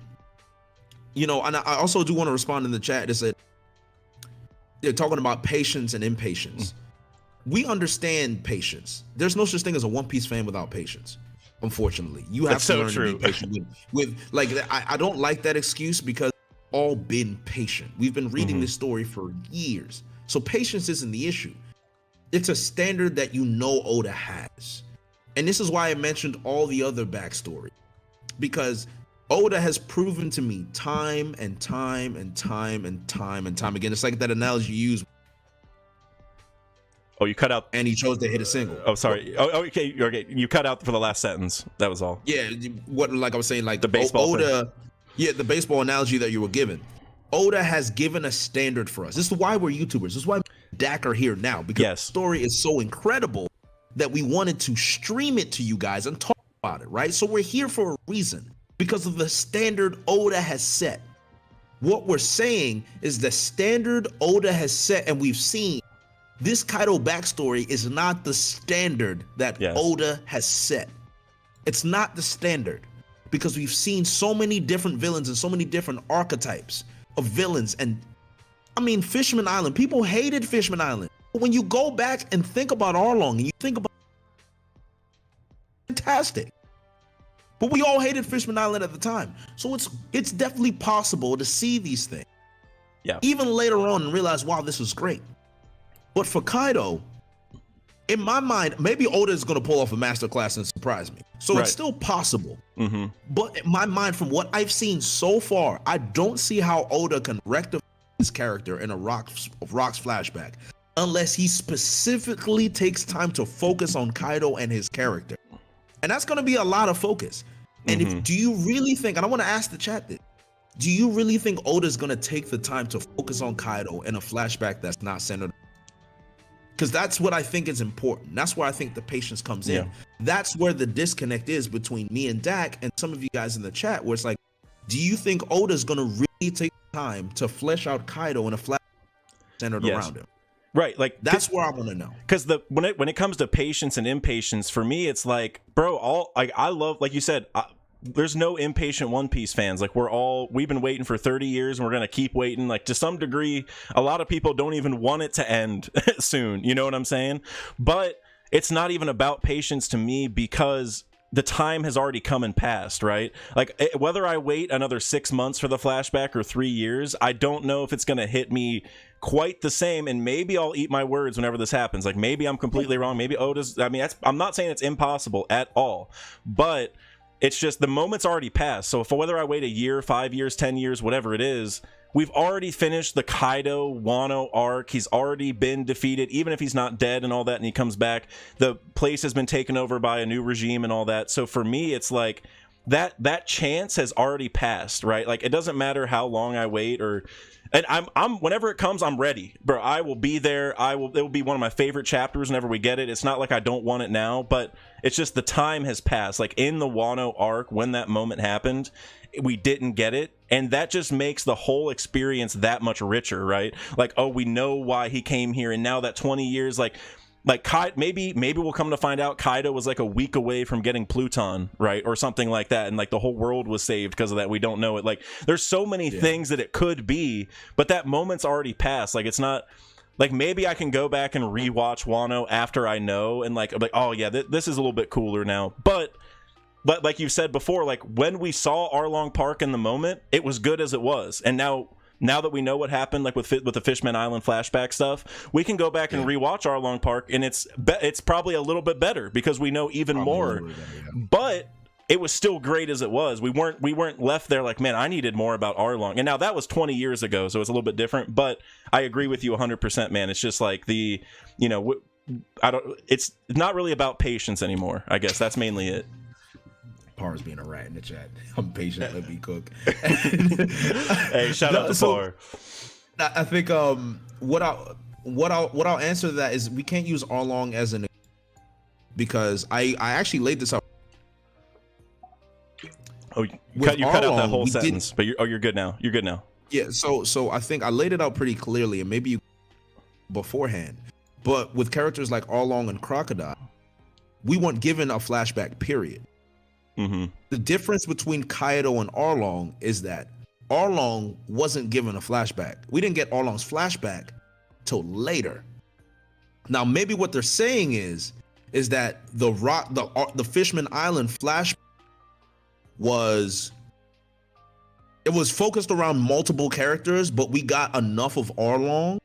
you know, and I also do want to respond in the chat. They said they're talking about patience and impatience. We understand patience. There's no such thing as a One Piece fan without patience. Unfortunately, you have to learn to be patient with like, I don't like that excuse, because all been patient. We've been reading this story for years. So patience isn't the issue. It's a standard that you know Oda has. And this is why I mentioned all the other backstory, because Oda has proven to me time and time and time and time and time again. It's like that analogy you use. Oh, you cut out. And he chose to hit a single. Oh, sorry. Oh, okay. You cut out for the last sentence. That was all. Yeah. What, like I was saying, like the baseball Oda. thing. Yeah, the baseball analogy that you were given. Oda has given a standard for us. This is why we're YouTubers. This is why Dak are here now, because the story is so incredible that we wanted to stream it to you guys and talk about it, right? So we're here for a reason, because of the standard Oda has set. What we're saying is the standard Oda has set, and we've seen this Kaido backstory is not the standard that Oda has set. It's not the standard, because we've seen so many different villains and so many different archetypes of villains. And I mean, Fishman Island, people hated Fishman Island. But when you go back and think about Arlong and you think about, fantastic. But we all hated Fishman Island at the time. So it's definitely possible to see these things. Yeah. Even later on and realize, wow, this was great. But for Kaido, in my mind, maybe Oda is going to pull off a masterclass and surprise me. So it's still possible. But in my mind, from what I've seen so far, I don't see how Oda can rectify his character in a Rocks flashback unless he specifically takes time to focus on Kaido and his character. And that's going to be a lot of focus. And do you really think, and I want to ask the chat this, do you really think Oda's going to take the time to focus on Kaido in a flashback that's not centered? Because that's what I think is important. That's where I think the patience comes in. That's where the disconnect is between me and Dak and some of you guys in the chat, where it's like, do you think Oda's going to really take time to flesh out Kaido in a flashback centered around him? Right, like that's where I want to know. Because when it comes to patience and impatience, for me, it's like, bro, I love, like you said, there's no impatient One Piece fans. Like we've been waiting for 30 years and we're gonna keep waiting. Like to some degree, a lot of people don't even want it to end soon. You know what I'm saying? But it's not even about patience to me, because the time has already come and passed, right? Like whether I wait another 6 months for the flashback or 3 years, I don't know if it's gonna hit me quite the same, and maybe I'll eat my words whenever this happens. Like maybe I'm completely wrong. Maybe Oda's, I mean, I'm not saying it's impossible at all, but it's just the moment's already passed. So whether I wait a year, 5 years, 10 years, whatever it is, we've already finished the Kaido Wano arc. He's already been defeated, even if he's not dead and all that, and he comes back. The place has been taken over by a new regime and all that. So for me, it's like that chance has already passed, right? Like it doesn't matter how long I wait, and I'm whenever it comes, I'm ready, bro. I will be there. It will be one of my favorite chapters whenever we get it. It's not like I don't want it now, but it's just the time has passed. Like in the Wano arc, when that moment happened, we didn't get it, and that just makes the whole experience that much richer, right? Like, oh, we know why he came here, and now that 20 years, like maybe we'll come to find out Kaido was like a week away from getting Pluton, right, or something like that, and like the whole world was saved because of that. We don't know it. Like there's so many things that it could be, but that moment's already passed. Like it's not like, maybe I can go back and rewatch Wano after I know, and like I'm like, oh yeah, this is a little bit cooler now. But like you said before, like when we saw Arlong Park in the moment, it was good as it was, and now that we know what happened, like with the Fishman Island flashback stuff, we can go back and rewatch Arlong Park, and it's probably a little bit better because we know even more. But it was still great as it was. We weren't left there like, man, I needed more about Arlong. And now that was 20 years ago, so it's a little bit different. But I agree with you 100%, man. It's just like it's not really about patience anymore. I guess that's mainly it. Par's being a rat in the chat. I'm patient. Let me cook. Hey, shout out to Par. I think what I'll answer to that is we can't use Arlong as an, because I actually laid this out. Oh, you cut out that whole sentence, but you're good now. You're good now. Yeah. So I think I laid it out pretty clearly, and maybe you beforehand. But with characters like Arlong and Crocodile, we weren't given a flashback period. The difference between Kaido and Arlong is that Arlong wasn't given a flashback. We didn't get Arlong's flashback till later. Now, maybe what they're saying is that the Fishman Island flashback was focused around multiple characters, but we got enough of Arlong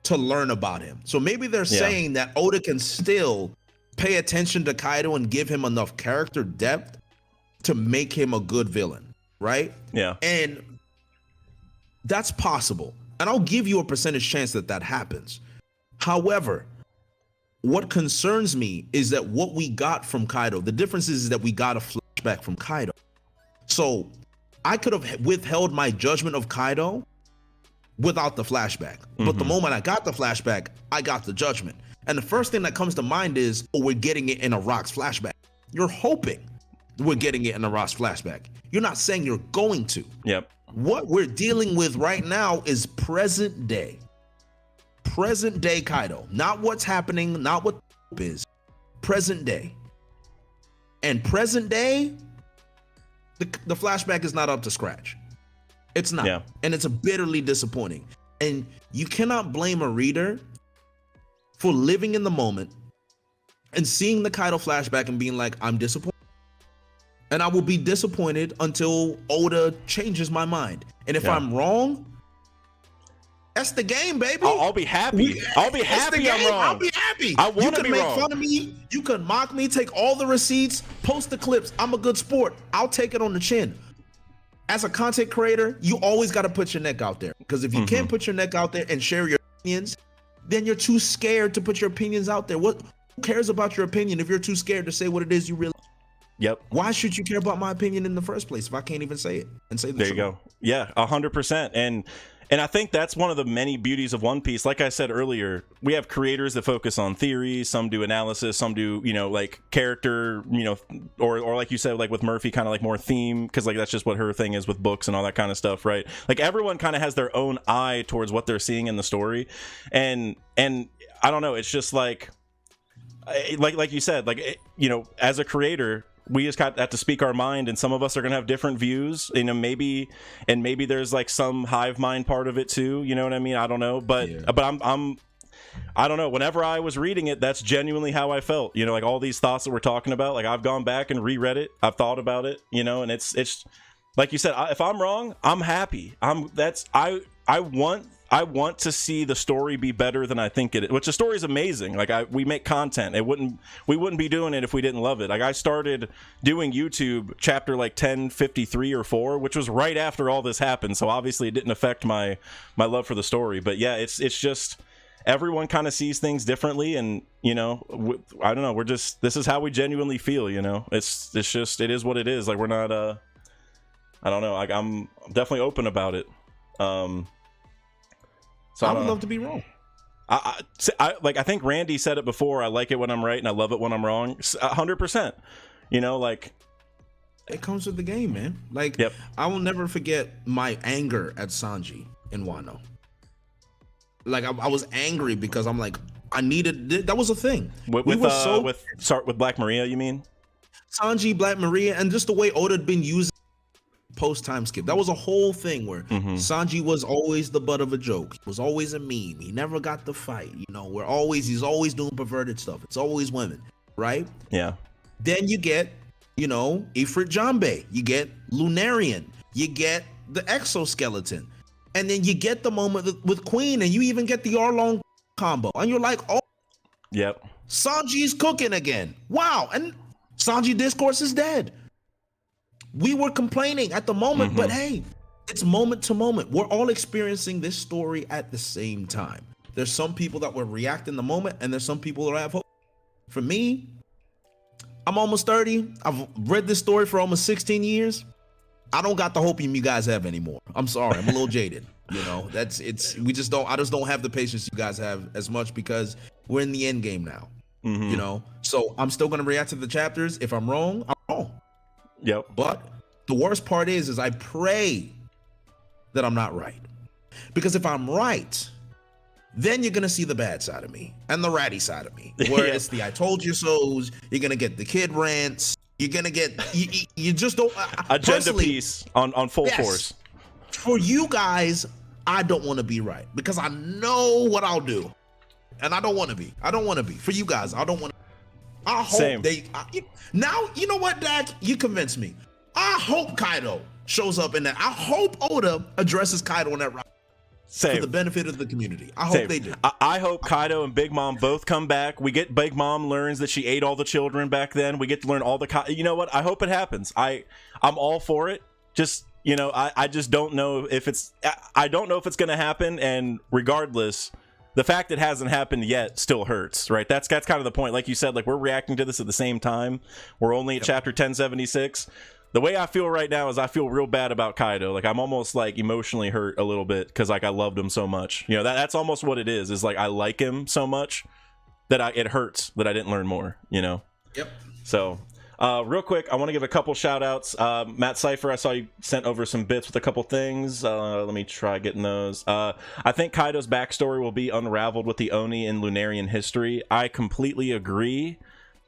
to learn about him. So maybe they're saying that Oda can still pay attention to Kaido and give him enough character depth to make him a good villain, right? Yeah. And that's possible. And I'll give you a percentage chance that happens. However, what concerns me is that what we got from Kaido, the difference is that we got a flashback from Kaido. So I could have withheld my judgment of Kaido without the flashback. But the moment I got the flashback, I got the judgment. And the first thing that comes to mind is, oh, we're getting it in a Rock's flashback. You're hoping we're getting it in a Rock's flashback. You're not saying you're going to. Yep. What we're dealing with right now is present day. Present day Kaido. Not what's happening, not what is. Present day. And present day, the flashback is not up to scratch. It's not. Yeah. And it's bitterly disappointing. And you cannot blame a reader for living in the moment and seeing the Kaido flashback and being like, I'm disappointed. And I will be disappointed until Oda changes my mind. And if I'm wrong, that's the game, baby. I'll be happy. I'll be happy I'm wrong. I'll be happy. I want to be wrong. You can make fun of me. You can mock me. Take all the receipts. Post the clips. I'm a good sport. I'll take it on the chin. As a content creator, you always got to put your neck out there. Because if you can't put your neck out there and share your opinions, then you're too scared to put your opinions out there. What cares about your opinion if you're too scared to say what it is you really? Yep. Why should you care about my opinion in the first place if I can't even say it and say the There truth? you go. Yeah, 100%. And I think that's one of the many beauties of One Piece. Like I said earlier, we have creators that focus on theory, some do analysis, some do, like character, or like you said, like with Murphy, kind of like more theme, because like that's just what her thing is with books and all that kind of stuff, right? Like everyone kind of has their own eye towards what they're seeing in the story. And I don't know, it's just like you said, like, as a creator, we just have to speak our mind, and some of us are gonna have different views, maybe there's like some hive mind part of it too, you know what I mean? I don't know, but I don't know, whenever I was reading it, that's genuinely how I felt, like all these thoughts that we're talking about, like I've gone back and reread it, I've thought about it, and it's like you said, if I'm wrong, I'm happy. I want to see the story be better than I think it is, which the story is amazing. Like we make content. We wouldn't be doing it if we didn't love it. Like I started doing YouTube chapter like 1053 or 4, which was right after all this happened. So obviously it didn't affect my love for the story. But yeah, it's just everyone kind of sees things differently, and I don't know. This is how we genuinely feel. It's just, it is what it is. Like we're not. I don't know. Like I'm definitely open about it. So I would love to be wrong. I think Randy said it before. I like it when I'm right, and I love it when I'm wrong. 100%. Like it comes with the game, man. Like, yep. I will never forget my anger at Sanji in Wano. Like I was angry because I'm like, I needed that was a thing. With Black Maria, you mean? Sanji, Black Maria, and just the way Oda had been using post time skip. That was a whole thing where Sanji was always the butt of a joke. He was always a meme. He never got the fight. He's always doing perverted stuff. It's always women, right? Yeah. Then you get, Ifrit Jambe. You get Lunarian. You get the exoskeleton. And then you get the moment with Queen, and you even get the Arlong combo. And you're like, oh, yep. Sanji's cooking again. Wow. And Sanji Discourse is dead. We were complaining at the moment, but hey, it's moment to moment. We're all experiencing this story at the same time. There's some people that will react in the moment, and there's some people that have hope. For me, I'm almost 30. I've read this story for almost 16 years. I don't got the hopium you guys have anymore. I'm sorry, I'm a little jaded. I just don't have the patience you guys have as much because we're in the end game now. So I'm still gonna react to the chapters. If I'm wrong, I'm wrong. Yep. But the worst part is I pray that I'm not right. Because if I'm right, then you're going to see the bad side of me and the ratty side of me. Where it's the I told you so's, you're going to get the kid rants, you're going to get, you just don't. Agenda piece on full force. For you guys, I don't want to be right because I know what I'll do. And I don't want to be. For you guys, I don't want to. I hope now, you know what, Dak? You convinced me. I hope Kaido shows up in that. I hope Oda addresses Kaido in that route. Same. For the benefit of the community. I hope they do. I hope Kaido and Big Mom both come back. We get Big Mom learns that she ate all the children back then. We get to learn all the... You know what? I hope it happens. I'm all for it. Just, I just don't know if it's... I don't know if it's going to happen, and regardless... The fact it hasn't happened yet still hurts, right? That's kind of the point. Like you said, like we're reacting to this at the same time. We're only at chapter 1076. The way I feel right now is I feel real bad about Kaido. Like I'm almost like emotionally hurt a little bit because like I loved him so much. That's almost what it is like I like him so much that it hurts that I didn't learn more, Yep. So real quick, I want to give a couple shout outs. Matt Cypher, I saw you sent over some bits with a couple things. Let me try getting those. I think Kaido's backstory will be unraveled with the Oni in Lunarian history. I completely agree.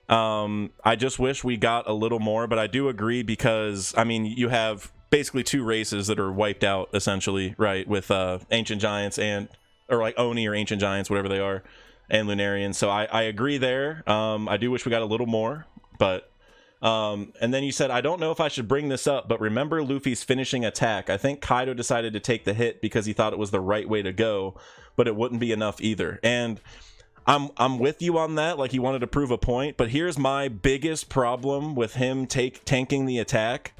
I just wish we got a little more, but I do agree because, you have basically two races that are wiped out, essentially, right? With ancient giants or like Oni or ancient giants, whatever they are, and Lunarians. So I agree there. I do wish we got a little more, but... and then you said, I don't know if I should bring this up, but remember Luffy's finishing attack. I think Kaido decided to take the hit because he thought it was the right way to go, but it wouldn't be enough either. And I'm with you on that. Like he wanted to prove a point, but here's my biggest problem with him tanking the attack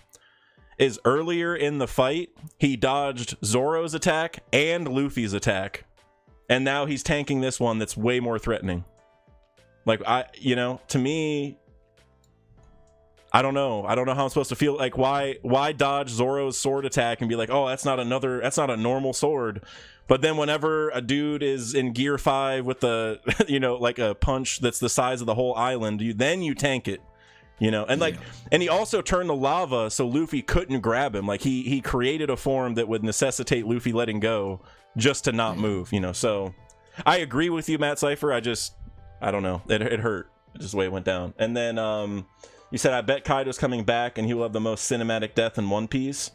is earlier in the fight, he dodged Zoro's attack and Luffy's attack. And now he's tanking this one that's way more threatening. Like, to me, I don't know how I'm supposed to feel. Like, why dodge Zoro's sword attack and be like, oh, that's not a normal sword. But then whenever a dude is in gear 5 with the, like a punch that's the size of the whole island, you tank it, and and he also turned the lava so Luffy couldn't grab him. Like, he created a form that would necessitate Luffy letting go just to not move, So I agree with you, Matt Cypher. I don't know. It hurt just the way it went down. And then, you said, I bet Kaido's coming back and he will have the most cinematic death in One Piece.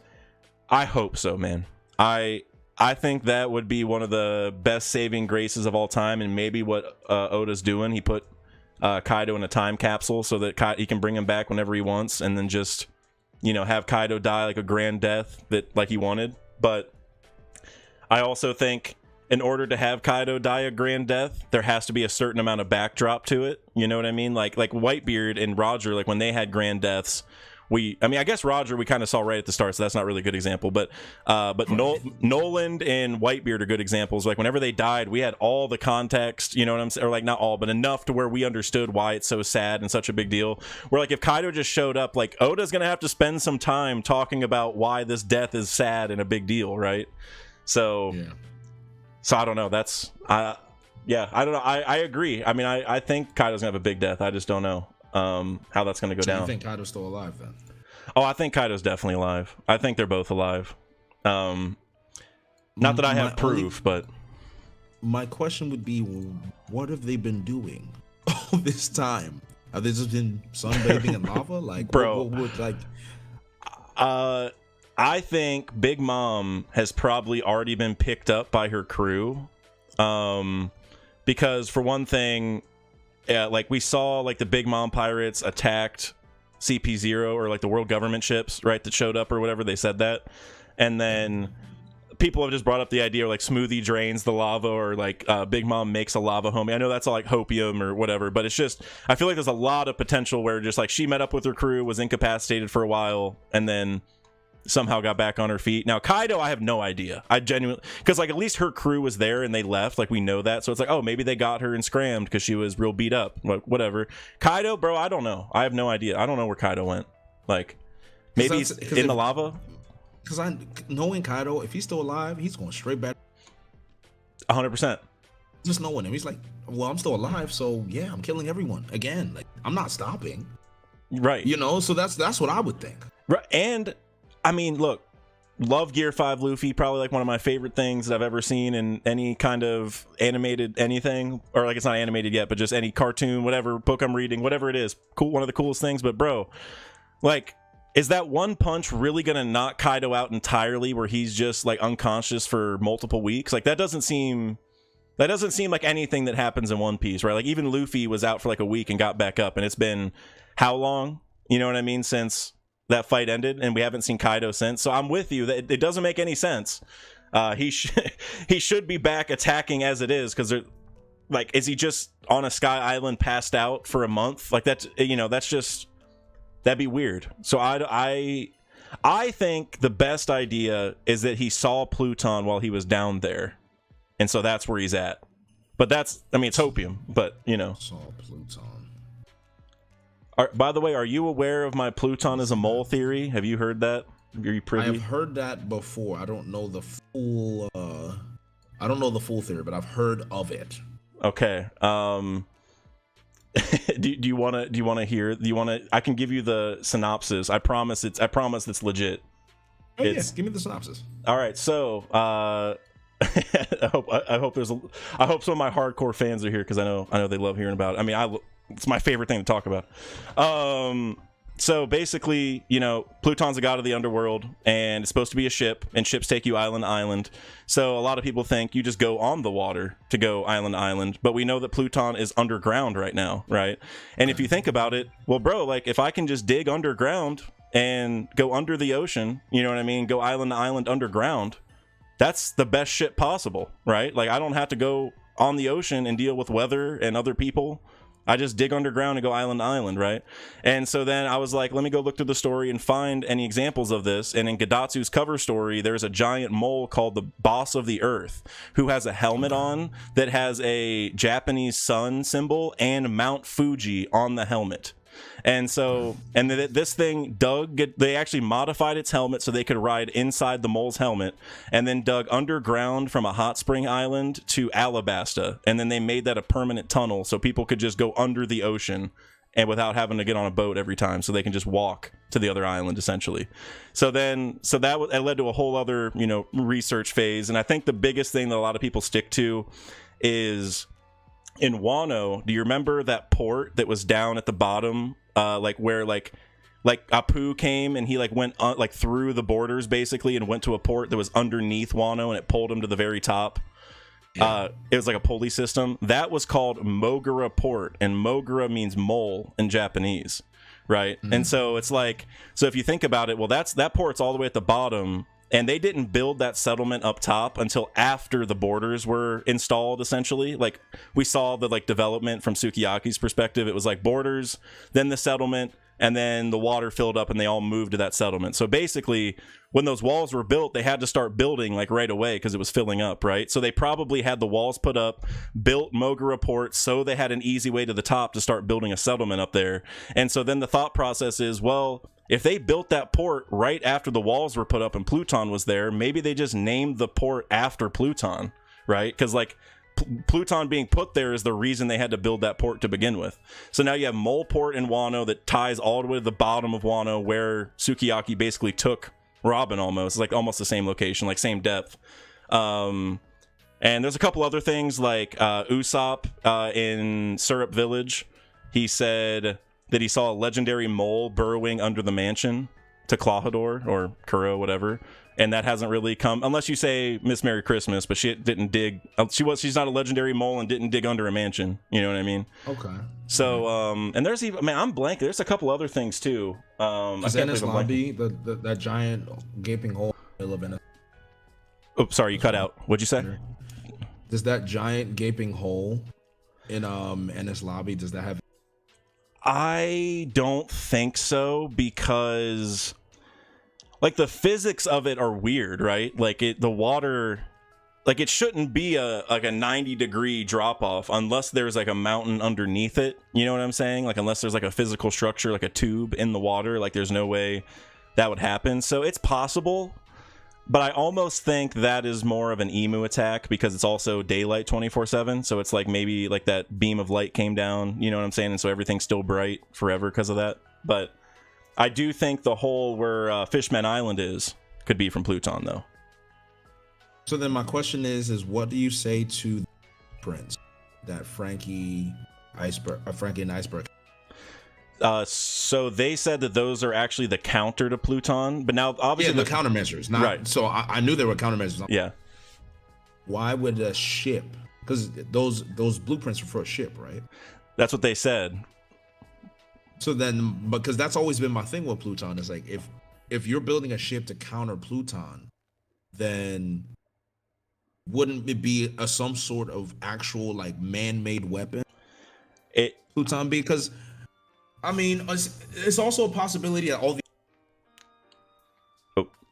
I hope so, man. I think that would be one of the best saving graces of all time, and maybe what Oda's doing. He put Kaido in a time capsule so that he can bring him back whenever he wants, and then just, have Kaido die like a grand death that like he wanted. But I also think in order to have Kaido die a grand death, there has to be a certain amount of backdrop to it. You know what I mean? Like Whitebeard and Roger, like when they had grand deaths, I guess Roger we kind of saw right at the start, so that's not really a good example. But Noland and Whitebeard are good examples. Like whenever they died, we had all the context, you know what I'm saying? Or like not all, but enough to where we understood why it's so sad and such a big deal. Where like if Kaido just showed up, like Oda's gonna have to spend some time talking about why this death is sad and a big deal, right? So I don't know. I don't know. I agree. I mean, I think Kaido's gonna have a big death. I just don't know how that's gonna go down. You think Kaido's still alive then? Oh, I think Kaido's definitely alive. I think they're both alive. Not that I have proof, but my question would be, what have they been doing all this time? Have they just been sunbathing in lava? Like, bro, what would, like? I think Big Mom has probably already been picked up by her crew. Because for one thing, like we saw like the Big Mom pirates attacked CP0 or like the world government ships, right, that showed up or whatever. They said that. And then people have just brought up the idea like Smoothie drains the lava, or like Big Mom makes a lava homie. I know that's all like hopium or whatever, but it's just, I feel like there's a lot of potential where just like she met up with her crew, was incapacitated for a while, and then somehow got back on her feet. Now Kaido, I have no idea. I genuinely, because like at least her crew was there and they left, like we know that, so it's like, oh, maybe they got her and scrammed because she was real beat up, whatever. Kaido, bro, I don't know. I have no idea. I don't know where Kaido went. Like maybe he's in the lava. Because knowing Kaido, if he's still alive, he's going straight back. 100%. Just knowing him, he's like, well, I'm still alive, so yeah, I'm killing everyone again. Like, I'm not stopping. Right. So that's what I would think. Right. And I mean, look, love Gear 5 Luffy, probably like one of my favorite things that I've ever seen in any kind of animated anything, or like it's not animated yet, but just any cartoon, whatever book I'm reading, whatever it is, cool, one of the coolest things. But bro, like, is that one punch really gonna knock Kaido out entirely, where he's just like unconscious for multiple weeks? Like that doesn't seem like anything that happens in One Piece, right? Like even Luffy was out for like a week and got back up, and it's been how long? You know what I mean? Since that fight ended, and we haven't seen Kaido since. So I'm with you that it doesn't make any sense. He should be back attacking as it is, because like, is he just on a sky island passed out for a month? Like that's just, that'd be weird. So I think the best idea is that he saw Pluton while he was down there, and so that's where he's at. But that's, I mean, it's hopium, but Saw Pluton. By the way, are you aware of my Pluton is a mole theory? Have you heard that? Are you privy? I've heard that before. I don't know the full theory, but I've heard of it. Okay. Do you want to hear? I can give you the synopsis. I promise it's legit. Oh, yeah, give me the synopsis. All right. So, I hope some of my hardcore fans are here, because I know they love hearing about it. I mean, it's my favorite thing to talk about. So basically, Pluton's a god of the underworld, and it's supposed to be a ship, and ships take you island to island. So a lot of people think you just go on the water to go island to island, but we know that Pluton is underground right now, right? And if you think about it, well, bro, like if I can just dig underground and go under the ocean, you know what I mean? Go island to island underground, that's the best shit possible, right? Like I don't have to go on the ocean and deal with weather and other people. I just dig underground and go island to island, right? And so then I was like, let me go look through the story and find any examples of this. And in Gadatsu's cover story, there's a giant mole called the Boss of the Earth who has a helmet on that has a Japanese sun symbol and Mount Fuji on the helmet. And so, and this thing they actually modified its helmet so they could ride inside the mole's helmet, and then dug underground from a hot spring island to Alabasta, and then they made that a permanent tunnel so people could just go under the ocean and without having to get on a boat every time, so they can just walk to the other island essentially. So that led to a whole other, you know, research phase. And I think the biggest thing that a lot of people stick to is in Wano. Do you remember that port that was down at the bottom, like where like Apu came and he like went like through the borders basically and went to a port that was underneath Wano and it pulled him to the very top? Yeah. It was like a pulley system that was called Mogura Port, and Mogura means mole in Japanese, right? Mm-hmm. And so it's like, so if you think about it, well, that port's all the way at the bottom, and they didn't build that settlement up top until after the borders were installed, essentially. Like, we saw the like development from Sukiyaki's perspective. It was like borders, then the settlement, and then the water filled up and they all moved to that settlement. So basically, when those walls were built, they had to start building like right away because it was filling up, right? So they probably had the walls put up, built Mogura Port, so they had an easy way to the top to start building a settlement up there. And so then the thought process is, well, if they built that port right after the walls were put up and Pluton was there, maybe they just named the port after Pluton, right? Because like Pluton being put there is the reason they had to build that port to begin with. So now you have Mole Port in Wano that ties all the way to the bottom of Wano, where Sukiyaki basically took Robin almost. It's like almost the same location, like same depth. And there's a couple other things like Usopp in Syrup Village. He said that he saw a legendary mole burrowing under the mansion to Klahadore or Kuro, whatever. And that hasn't really come, unless you say Miss Merry Christmas, but she didn't dig. She's not a legendary mole and didn't dig under a mansion. You know what I mean? Okay. So, and there's even, man, I'm blank. There's a couple other things too. Is Ennis Lobby that giant gaping hole in the middle of Oh, sorry, you cut out. What'd you say? Does that giant gaping hole in Ennis Lobby, does that have? I don't think so, because like the physics of it are weird, right? Like the water, like it shouldn't be a 90-degree drop off unless there's like a mountain underneath it. You know what I'm saying? Like unless there's like a physical structure, like a tube in the water, like there's no way that would happen. So it's possible, but I almost think that is more of an emu attack because it's also daylight 24/7. So it's like maybe like that beam of light came down, you know what I'm saying? And so everything's still bright forever because of that. But I do think the hole where Fishman Island could be from Pluton, though. So then my question is what do you say to the prince that Frankie and Iceberg? So they said that those are actually the counter to Pluton, but now obviously the countermeasures. Not, right. So I knew there were countermeasures. Yeah. Why would a ship? Because those blueprints were for a ship, right? That's what they said. So then, because that's always been my thing with Pluton, is like if you're building a ship to counter Pluton, then wouldn't it be some sort of actual like man-made weapon? Pluton, because I mean, it's also a possibility that all the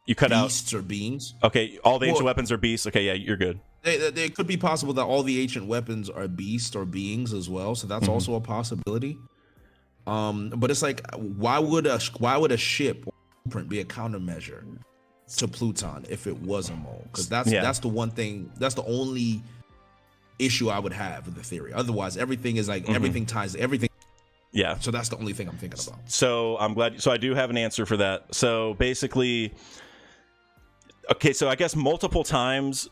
you cut beasts out or beings. Okay, all the ancient weapons are beasts. Okay, yeah, you're good. It could be possible that all the ancient weapons are beasts or beings as well. So that's also a possibility. But it's like, why would a ship print be a countermeasure to Pluton if it was a mole? Because that's the one thing, that's the only issue I would have with the theory. Otherwise, everything is like everything ties everything. Yeah. So that's the only thing I'm thinking about. So I'm glad. So I do have an answer for that. So basically, okay, so I guess multiple times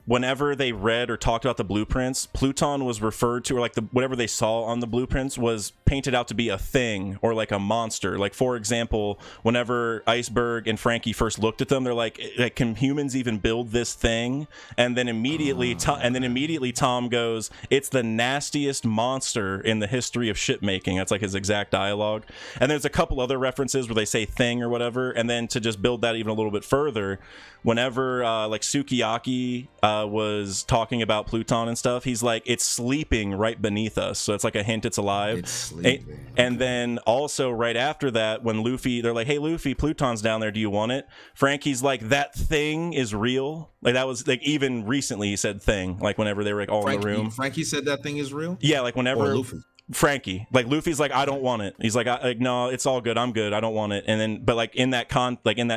whenever they read or talked about the blueprints, Pluton was referred to, or like whatever they saw on the blueprints was painted out to be a thing or like a monster. Like, for example, whenever Iceberg and Frankie first looked at them, they're like, can humans even build this thing? And then immediately Tom goes, it's the nastiest monster in the history of shipmaking. That's like his exact dialogue. And there's a couple other references where they say thing or whatever. And then to just build that even a little bit further, whenever like Sukiyaki was talking about Pluton and stuff, he's like, it's sleeping right beneath us, so it's like a hint it's alive. It's sleeping. And then also right after that, when Luffy, they're like, hey Luffy, Pluton's down there, do you want it? Frankie's like, that thing is real. Like that was like, even recently he said thing, like whenever they were like all in the room. Frankie said that thing is real? Yeah, like whenever Luffy. Frankie, like Luffy's like, I don't want it. He's like, no, it's all good. I'm good. I don't want it. And then, but like in that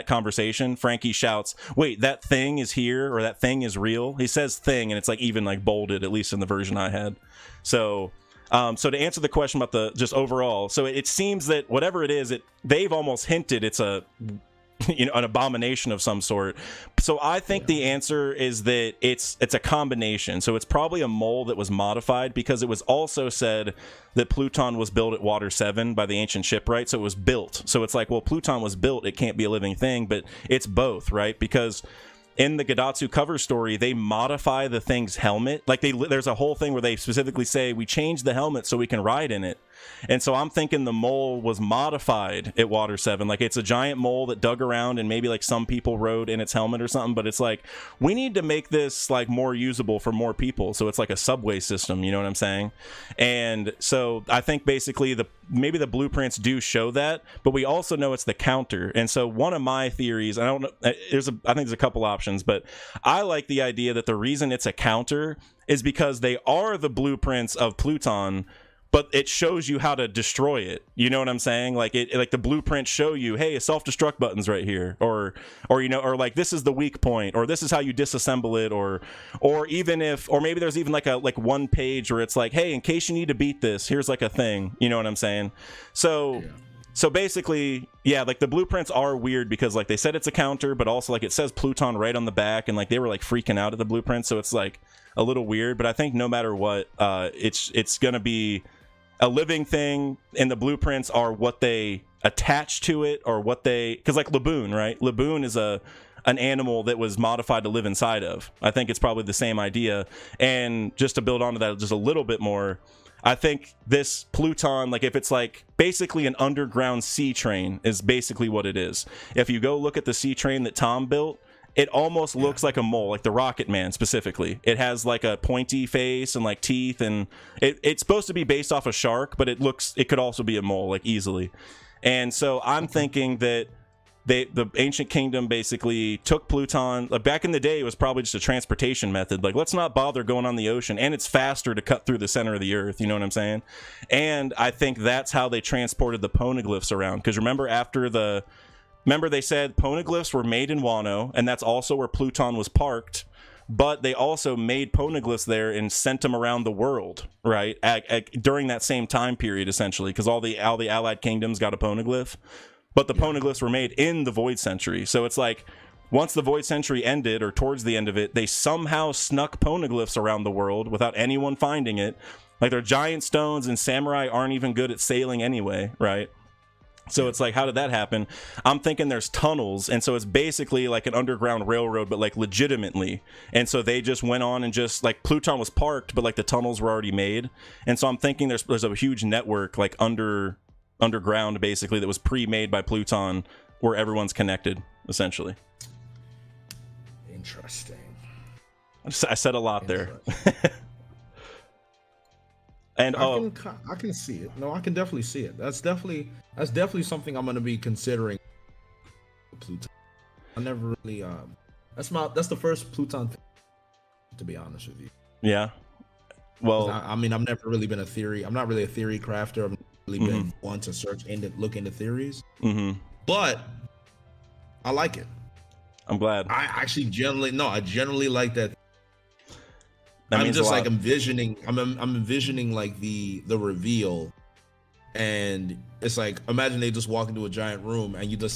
conversation, Frankie shouts, wait, that thing is here, or that thing is real. He says thing, and it's like even like bolded, at least in the version I had. So to answer the question about the just overall, so it seems that whatever it is, they've almost hinted it's a, an abomination of some sort. So I think the answer is that it's a combination. So it's probably a mole that was modified, because it was also said that Pluton was built at Water 7 by the ancient shipwright. So it was built. So it's like, well, Pluton was built, it can't be a living thing, but it's both, right? Because in the Gadatsu cover story, they modify the thing's helmet. Like there's a whole thing where they specifically say, we changed the helmet so we can ride in it. And so I'm thinking the mole was modified at Water 7. Like it's a giant mole that dug around, and maybe like some people rode in its helmet or something, but it's like, we need to make this like more usable for more people. So it's like a subway system, you know what I'm saying? And so I think basically maybe the blueprints do show that, but we also know it's the counter. And so one of my theories, I don't know, I think there's a couple options, but I like the idea that the reason it's a counter is because they are the blueprints of Pluton, but it shows you how to destroy it. You know what I'm saying? Like like the blueprints show you, hey, a self-destruct button's right here, or or like this is the weak point, or this is how you disassemble it, or maybe there's even like one page where it's like, hey, in case you need to beat this, here's like a thing. You know what I'm saying? So. Yeah. So basically, yeah, like the blueprints are weird because like they said it's a counter, but also like it says Pluton right on the back, and like they were like freaking out at the blueprint, so it's like a little weird. But I think no matter what, it's gonna be a living thing, and the blueprints are what they attach to it, or what they, because like Laboon, right? Laboon is an animal that was modified to live inside of. I think it's probably the same idea. And just to build onto that just a little bit more, I think this Pluton, like if it's like basically an underground sea train is basically what it is. If you go look at the sea train that Tom built, it almost looks like a mole, like the Rocket Man specifically. It has like a pointy face and like teeth, and it's supposed to be based off a shark, but it could also be a mole, like easily. And so I'm thinking that the ancient kingdom basically took Pluton. Like back in the day, it was probably just a transportation method. Like, let's not bother going on the ocean, and it's faster to cut through the center of the earth. You know what I'm saying? And I think that's how they transported the poneglyphs around. Because remember they said poneglyphs were made in Wano, and that's also where Pluton was parked. But they also made poneglyphs there and sent them around the world, right? During that same time period, essentially, because all the allied kingdoms got a poneglyph. But the poneglyphs were made in the Void Century. So it's like, once the Void Century ended, or towards the end of it, they somehow snuck poneglyphs around the world without anyone finding it. Like, they're giant stones, and samurai aren't even good at sailing anyway, right? So it's like, how did that happen? I'm thinking there's tunnels, and so it's basically like an underground railroad, but like legitimately. And so they just went on and just like, Pluton was parked, but like the tunnels were already made. And so I'm thinking there's a huge network like underground basically that was pre-made by Pluton, where everyone's connected essentially. Interesting. I said a lot there. And I can see it. No, I can definitely see it. That's definitely something I'm going to be considering. Pluton. I never really that's the first Pluton thing, to be honest with you. Yeah. Well, I mean, I've never really been I'm not really a theory crafter. I've really been one to look into theories. But I like it. I'm glad. I generally like that. I'm just like envisioning like the reveal, and it's like, imagine they just walk into a giant room and you just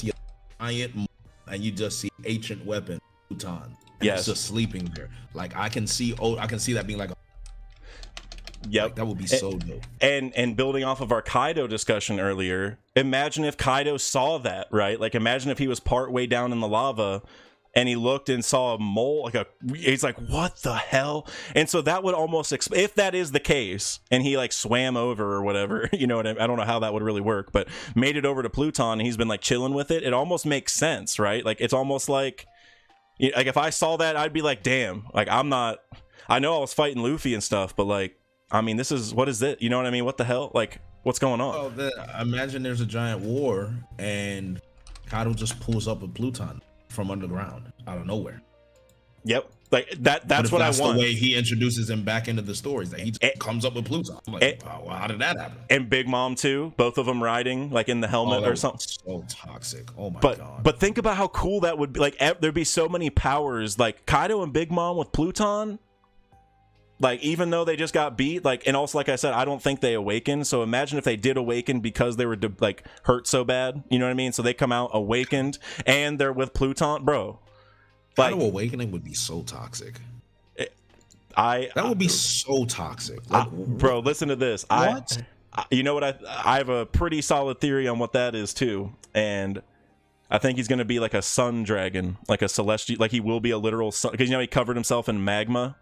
see ancient weapon Pluton. Yes, it's just sleeping there. Like I can see that being like Yep. That would be so dope. And building off of our Kaido discussion earlier, imagine if Kaido saw that, right? Like, imagine if he was part way down in the lava and he looked and saw a mole, he's like, what the hell? And so that would almost, if that is the case, and he like swam over or whatever, you know what I don't know how that would really work, but made it over to Pluton and he's been like chilling with it, it almost makes sense, right? Like, it's almost like Like if I saw that, I'd be like, damn, like I'm not, I know I was fighting Luffy and stuff, but like, I mean, what is it? You know what I mean? What the hell? Like, what's going on? Well, imagine there's a giant war and Kaido just pulls up a Pluton from underground out of nowhere. Yep. Like that's what I want. That's the way he introduces him back into the stories, that he just comes up with Pluton. I'm like, wow, how did that happen? And Big Mom too, both of them riding like in the helmet or something. So toxic. Oh my god. But think about how cool that would be. Like there'd be so many powers, like Kaido and Big Mom with Pluton. Like even though they just got beat, like, and also like I said, I don't think they awakened. So imagine if they did awaken because they were like hurt so bad. You know what I mean? So they come out awakened and they're with Pluton, bro. Kaido awakening would be so toxic. That would be so toxic. Like, bro, listen to this. What? You know what? I have a pretty solid theory on what that is too, and I think he's gonna be like a sun dragon, like a celestial. Like he will be a literal sun, because he covered himself in magma.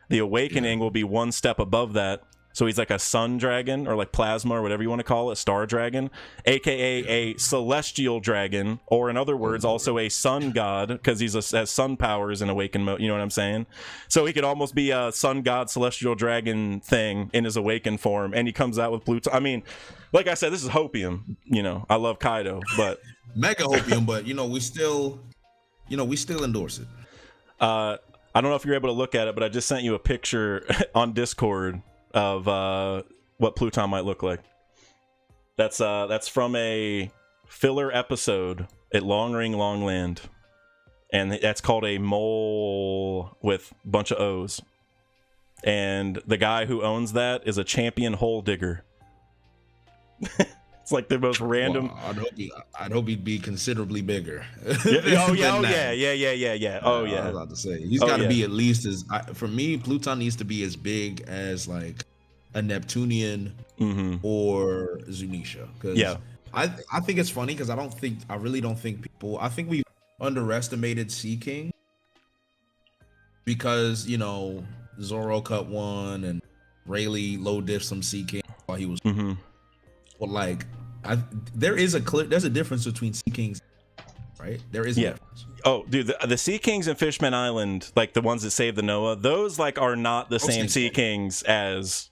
The awakening will be one step above that. So he's like a sun dragon, or like plasma, or whatever you want to call it, star dragon, aka a celestial dragon, or in other words, also a sun god, because has sun powers in awakened mode. You know what I'm saying? So he could almost be a sun god, celestial dragon thing in his awakened form, and he comes out with Pluton. I mean, like I said, this is hopium. I love Kaido, but mega hopium. But we still endorse it. I don't know if you're able to look at it, but I just sent you a picture on Discord of what Pluton might look like. That's from a filler episode at Long Ring Long Land, and that's called a mole with a bunch of O's, and the guy who owns that is a champion hole digger. It's like the most random. Well, I'd hope he'd be considerably bigger. Yeah. Oh yeah. Oh yeah. I was about to say he's got to be at least as. For me, Pluton needs to be as big as like a Neptunian or Zunisha. Because I think it's funny because I really don't think people. I think we underestimated Sea King because Zoro cut one and Rayleigh low diff some Sea King while he was. But like, there's a difference between Sea Kings, right? There is a difference. Oh, dude, the Sea Kings in Fishman Island, like the ones that saved the Noah, those like are not the same Sea Kings as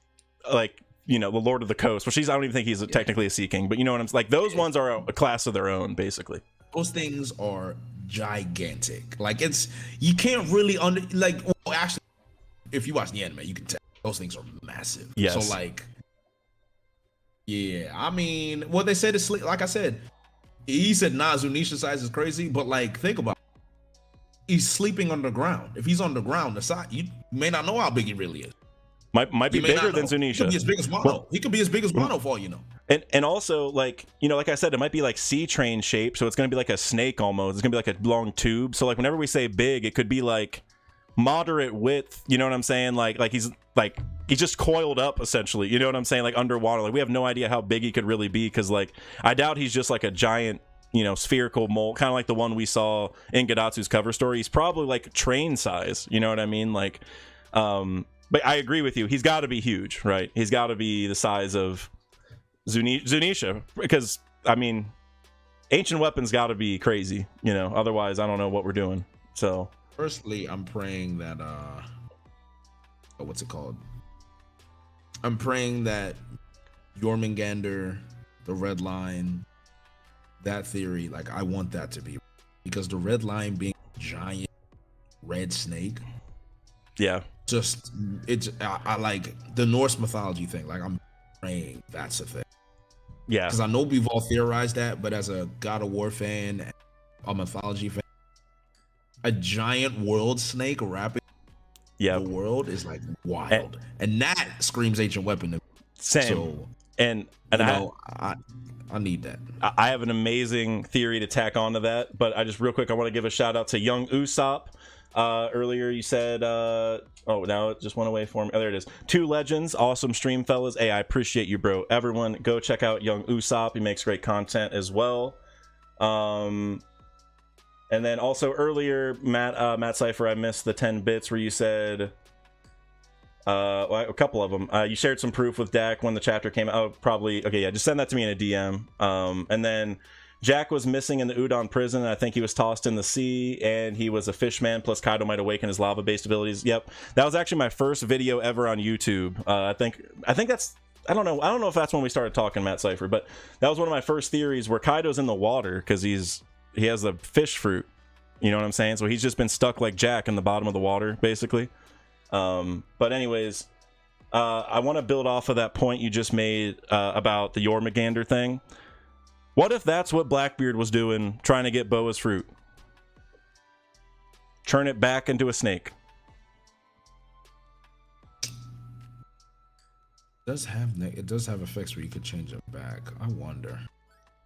like the Lord of the Coast. Which I don't even think he's technically a Sea King, but you know what I'm saying? Like those ones are a class of their own, basically. Those things are gigantic. Like you can't really actually, if you watch the anime, you can tell those things are massive. Yes. So like. Yeah, I mean, what they said is, like I said, he said, Zunisha size is crazy, but like, think about it. He's sleeping underground. If he's underground, the size, you may not know how big he really is. Might be bigger than Zunisha. He could be as big as Wano. He could be as big as Wano for all you know. And also, like, like I said, it might be like sea train shape, so it's going to be like a snake almost. It's going to be like a long tube. So like whenever we say big, it could be like moderate width, you know what I'm saying? Like he's just coiled up essentially, you know what I'm saying? Like underwater. Like we have no idea how big he could really be, because like I doubt he's just like a giant spherical mole, kind of like the one we saw in Gadatsu's cover story. He's probably like train size, you know what I mean? Like but I agree with you, he's got to be huge, right? He's got to be the size of Zunisha, because I mean ancient weapons got to be crazy, otherwise I don't know what we're doing. So firstly, I'm praying that what's it called? I'm praying that Jormungandr, the Red Line, that theory, like I want that to be, because the Red Line being a giant red snake. Yeah. Just I like the Norse mythology thing. Like I'm praying that's a thing. Yeah. Because I know we've all theorized that, but as a God of War fan, a mythology fan, a giant world snake wrapping the world is like wild, and that screams ancient weapon to me. Same. So, and I need that. I have an amazing theory to tack onto that, but I just real quick I want to give a shout out to young Usopp. Earlier you said now it just went away for me. Oh, there it is. 2 legends, awesome stream, fellas. Hey, I appreciate you, bro. Everyone go check out young Usopp. He makes great content as well. And then also earlier, Matt Cypher, I missed the 10 bits where you said a couple of them. You shared some proof with Dak when the chapter came out. Oh, probably. Okay, yeah, just send that to me in a DM. And then Jack was missing in the Udon prison, and I think he was tossed in the sea, and he was a fishman, plus Kaido might awaken his lava-based abilities. Yep. That was actually my first video ever on YouTube. I think that's... I don't know if that's when we started talking, Matt Cypher, but that was one of my first theories, where Kaido's in the water because he has the fish fruit. You know what I'm saying? So he's just been stuck like Jack in the bottom of the water, basically. But anyways, I want to build off of that point you just made about the Jormungandr thing. What if that's what Blackbeard was doing, trying to get Boa's fruit? Turn it back into a snake. It does have effects where you could change it back. I wonder.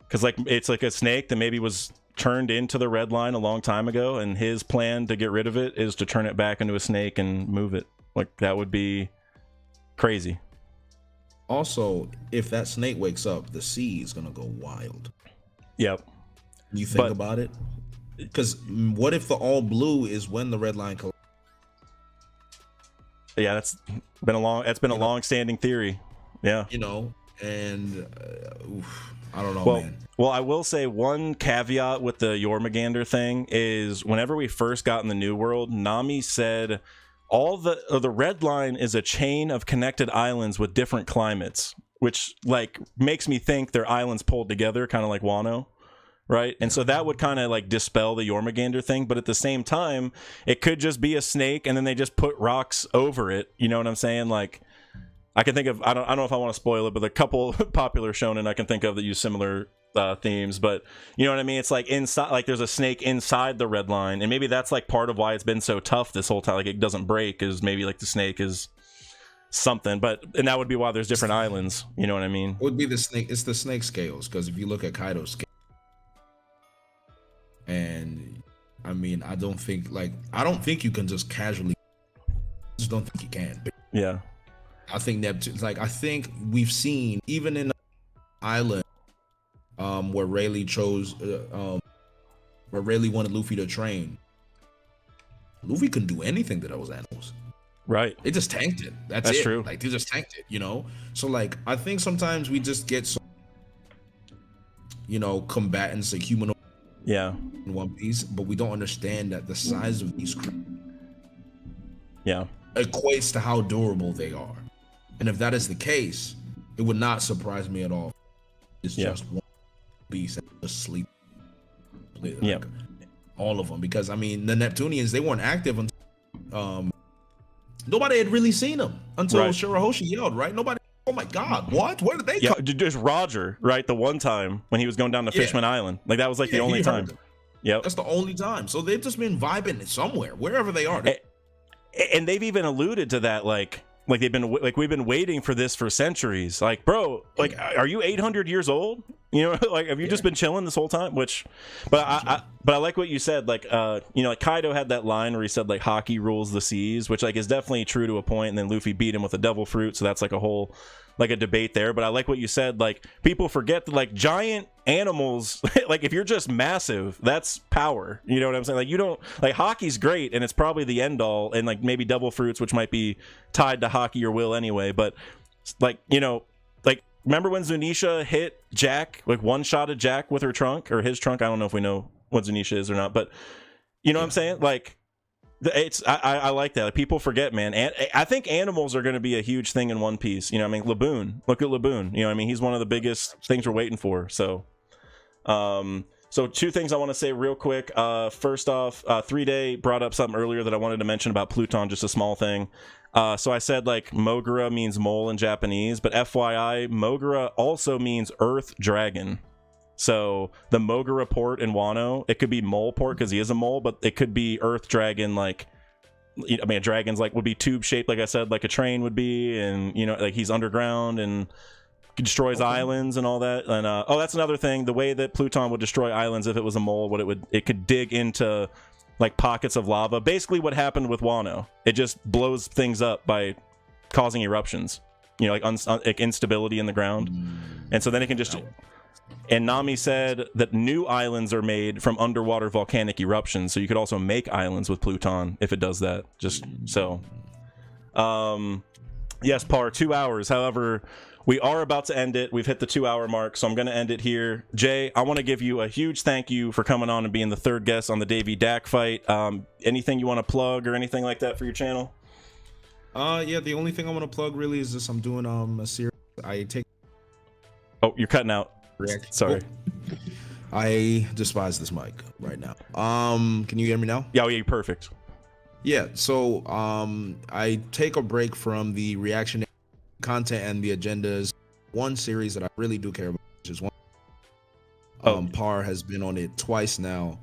Because like it's like a snake that maybe was turned into the red line a long time ago, and his plan to get rid of it is to turn it back into a snake and move it. Like, that would be crazy. Also, if that snake wakes up, the sea is gonna go wild. Yep. You think about it? Because what if the all blue is when the red line collapses? Yeah, that's been a long-standing theory. Yeah. You know, and I don't know, man. Well, I will say one caveat with the Jormungandr thing is whenever we first got in the New World, Nami said the red line is a chain of connected islands with different climates, which like makes me think they're islands pulled together, kind of like Wano. Right. And so that would kind of like dispel the Jormungandr thing. But at the same time, it could just be a snake and then they just put rocks over it. You know what I'm saying? Like, I can think of, I don't know if I want to spoil it, but a couple popular shonen I can think of that use similar themes. But you know what I mean? It's like inside, like there's a snake inside the red line. And maybe that's like part of why it's been so tough this whole time. Like it doesn't break, is maybe like the snake is something. And that would be why there's different islands. You know what I mean? It would be the snake. It's the snake scales. Because if you look at Kaido's scale, and I mean, I don't think you can just casually. I just don't think you can. Yeah. I think Neptune. Like I think we've seen even in Island, where Rayleigh wanted Luffy to train. Luffy couldn't do anything to those animals. Right. They just tanked it. That's it. True. Like they just tanked it. You know. So like I think sometimes we just get so, combatants like humanoid. Yeah. In One Piece, but we don't understand that the size of these equates to how durable they are. And if that is the case, it would not surprise me at all. It's just one beast and just sleep. Like, all of them. Because I mean, the Neptunians, they weren't active until nobody had really seen them until Shirahoshi yelled, right? Nobody. Oh my God! What? Where did they come? Just Roger, right? The one time when he was going down to Fishman Island, like that was like the only time. Yep, that's the only time. So they've just been vibing somewhere, wherever they are. And they've even alluded to that, like we've been waiting for this for centuries. Like, bro, like, are you 800 years old? You know, like, have you just been chilling this whole time? But I like what you said. Like, like Kaido had that line where he said like hockey rules the seas, which like is definitely true to a point. And then Luffy beat him with a devil fruit, so that's like a whole a debate there. But I like what you said. Like, people forget that like giant animals, like if you're just massive, that's power. You know what I'm saying? Like, you don't like hockey's great, and it's probably the end all, and like maybe devil fruits, which might be tied to hockey or will anyway. But like, like remember when Zunisha hit Jack, like one shot at Jack with her trunk or his trunk? I don't know if we know what Zunisha is or not, but you know what I'm saying? Like, I like that. Like, people forget, man. And I think animals are going to be a huge thing in One Piece. You know what I mean? Laboon. Look at Laboon. You know what I mean? He's one of the biggest things we're waiting for. So, so two things I want to say real quick. First off, 3-Day brought up something earlier that I wanted to mention about Pluton, just a small thing. So I said like Mogura means mole in Japanese, but FYI, Mogura also means Earth Dragon. So the Mogura port in Wano, it could be mole port because he is a mole, but it could be Earth Dragon, like, I mean, a dragon's like would be tube shaped, like I said, like a train would be, and like he's underground and destroys islands and all that. And that's another thing. The way that Pluton would destroy islands if it was a mole, it could dig into like pockets of lava. Basically, what happened with Wano, it just blows things up by causing eruptions. Like instability in the ground, and so then it can just. And Nami said that new islands are made from underwater volcanic eruptions, so you could also make islands with Pluton if it does that. Just so. Yes, Par, 2 hours. However, we are about to end it. We've hit the 2-hour mark, so I'm going to end it here. Jay, I want to give you a huge thank you for coming on and being the third guest on the Davy Dak fight. Anything you want to plug or anything like that for your channel? Yeah, the only thing I want to plug really is this. I'm doing a series. Oh, you're cutting out. Sorry. Oh. I despise this mic right now. Can you hear me now? Yeah, you're perfect. Yeah, so I take a break from the reaction content and the agendas. One series that I really do care about, which is one. Par has been on it twice now,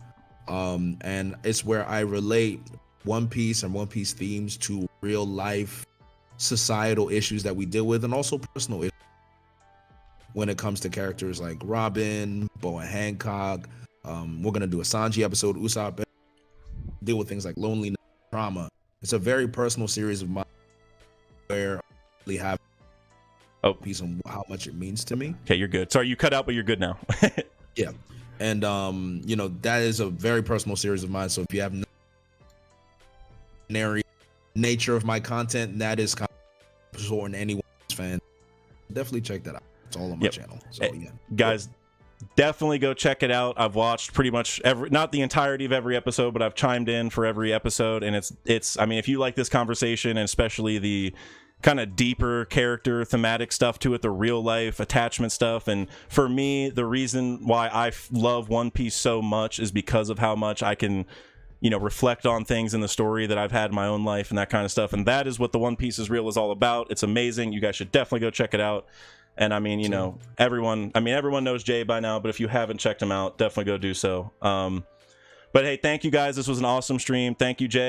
and it's where I relate One Piece and One Piece themes to real life societal issues that we deal with, and also personal issues when it comes to characters like Robin, Boa Hancock. We're gonna do a Sanji episode, Usopp, deal with things like loneliness, trauma. It's a very personal series of mine where I really have a piece on how much it means to me. Okay, you're good. Sorry, you cut out, but you're good now. Yeah, and you know, that is a very personal series of mine. So if you have no nature of my content, that is kind of supporting anyone's fan, definitely check that out. It's all on my channel. So yeah, guys, definitely go check it out. I've watched pretty much not the entirety of every episode, but I've chimed in for every episode, and it's I mean, if you like this conversation, and especially the kind of deeper character thematic stuff to it, the real life attachment stuff, and for me, the reason why I love One Piece so much is because of how much I can, you know, reflect on things in the story that I've had in my own life and that kind of stuff. And that is what the One Piece is Real is all about. It's amazing. You guys should definitely go check it out. And I mean, you know, everyone knows Jay by now, but if you haven't checked him out, definitely go do so. But hey, thank you guys. This was an awesome stream. Thank you, Jay.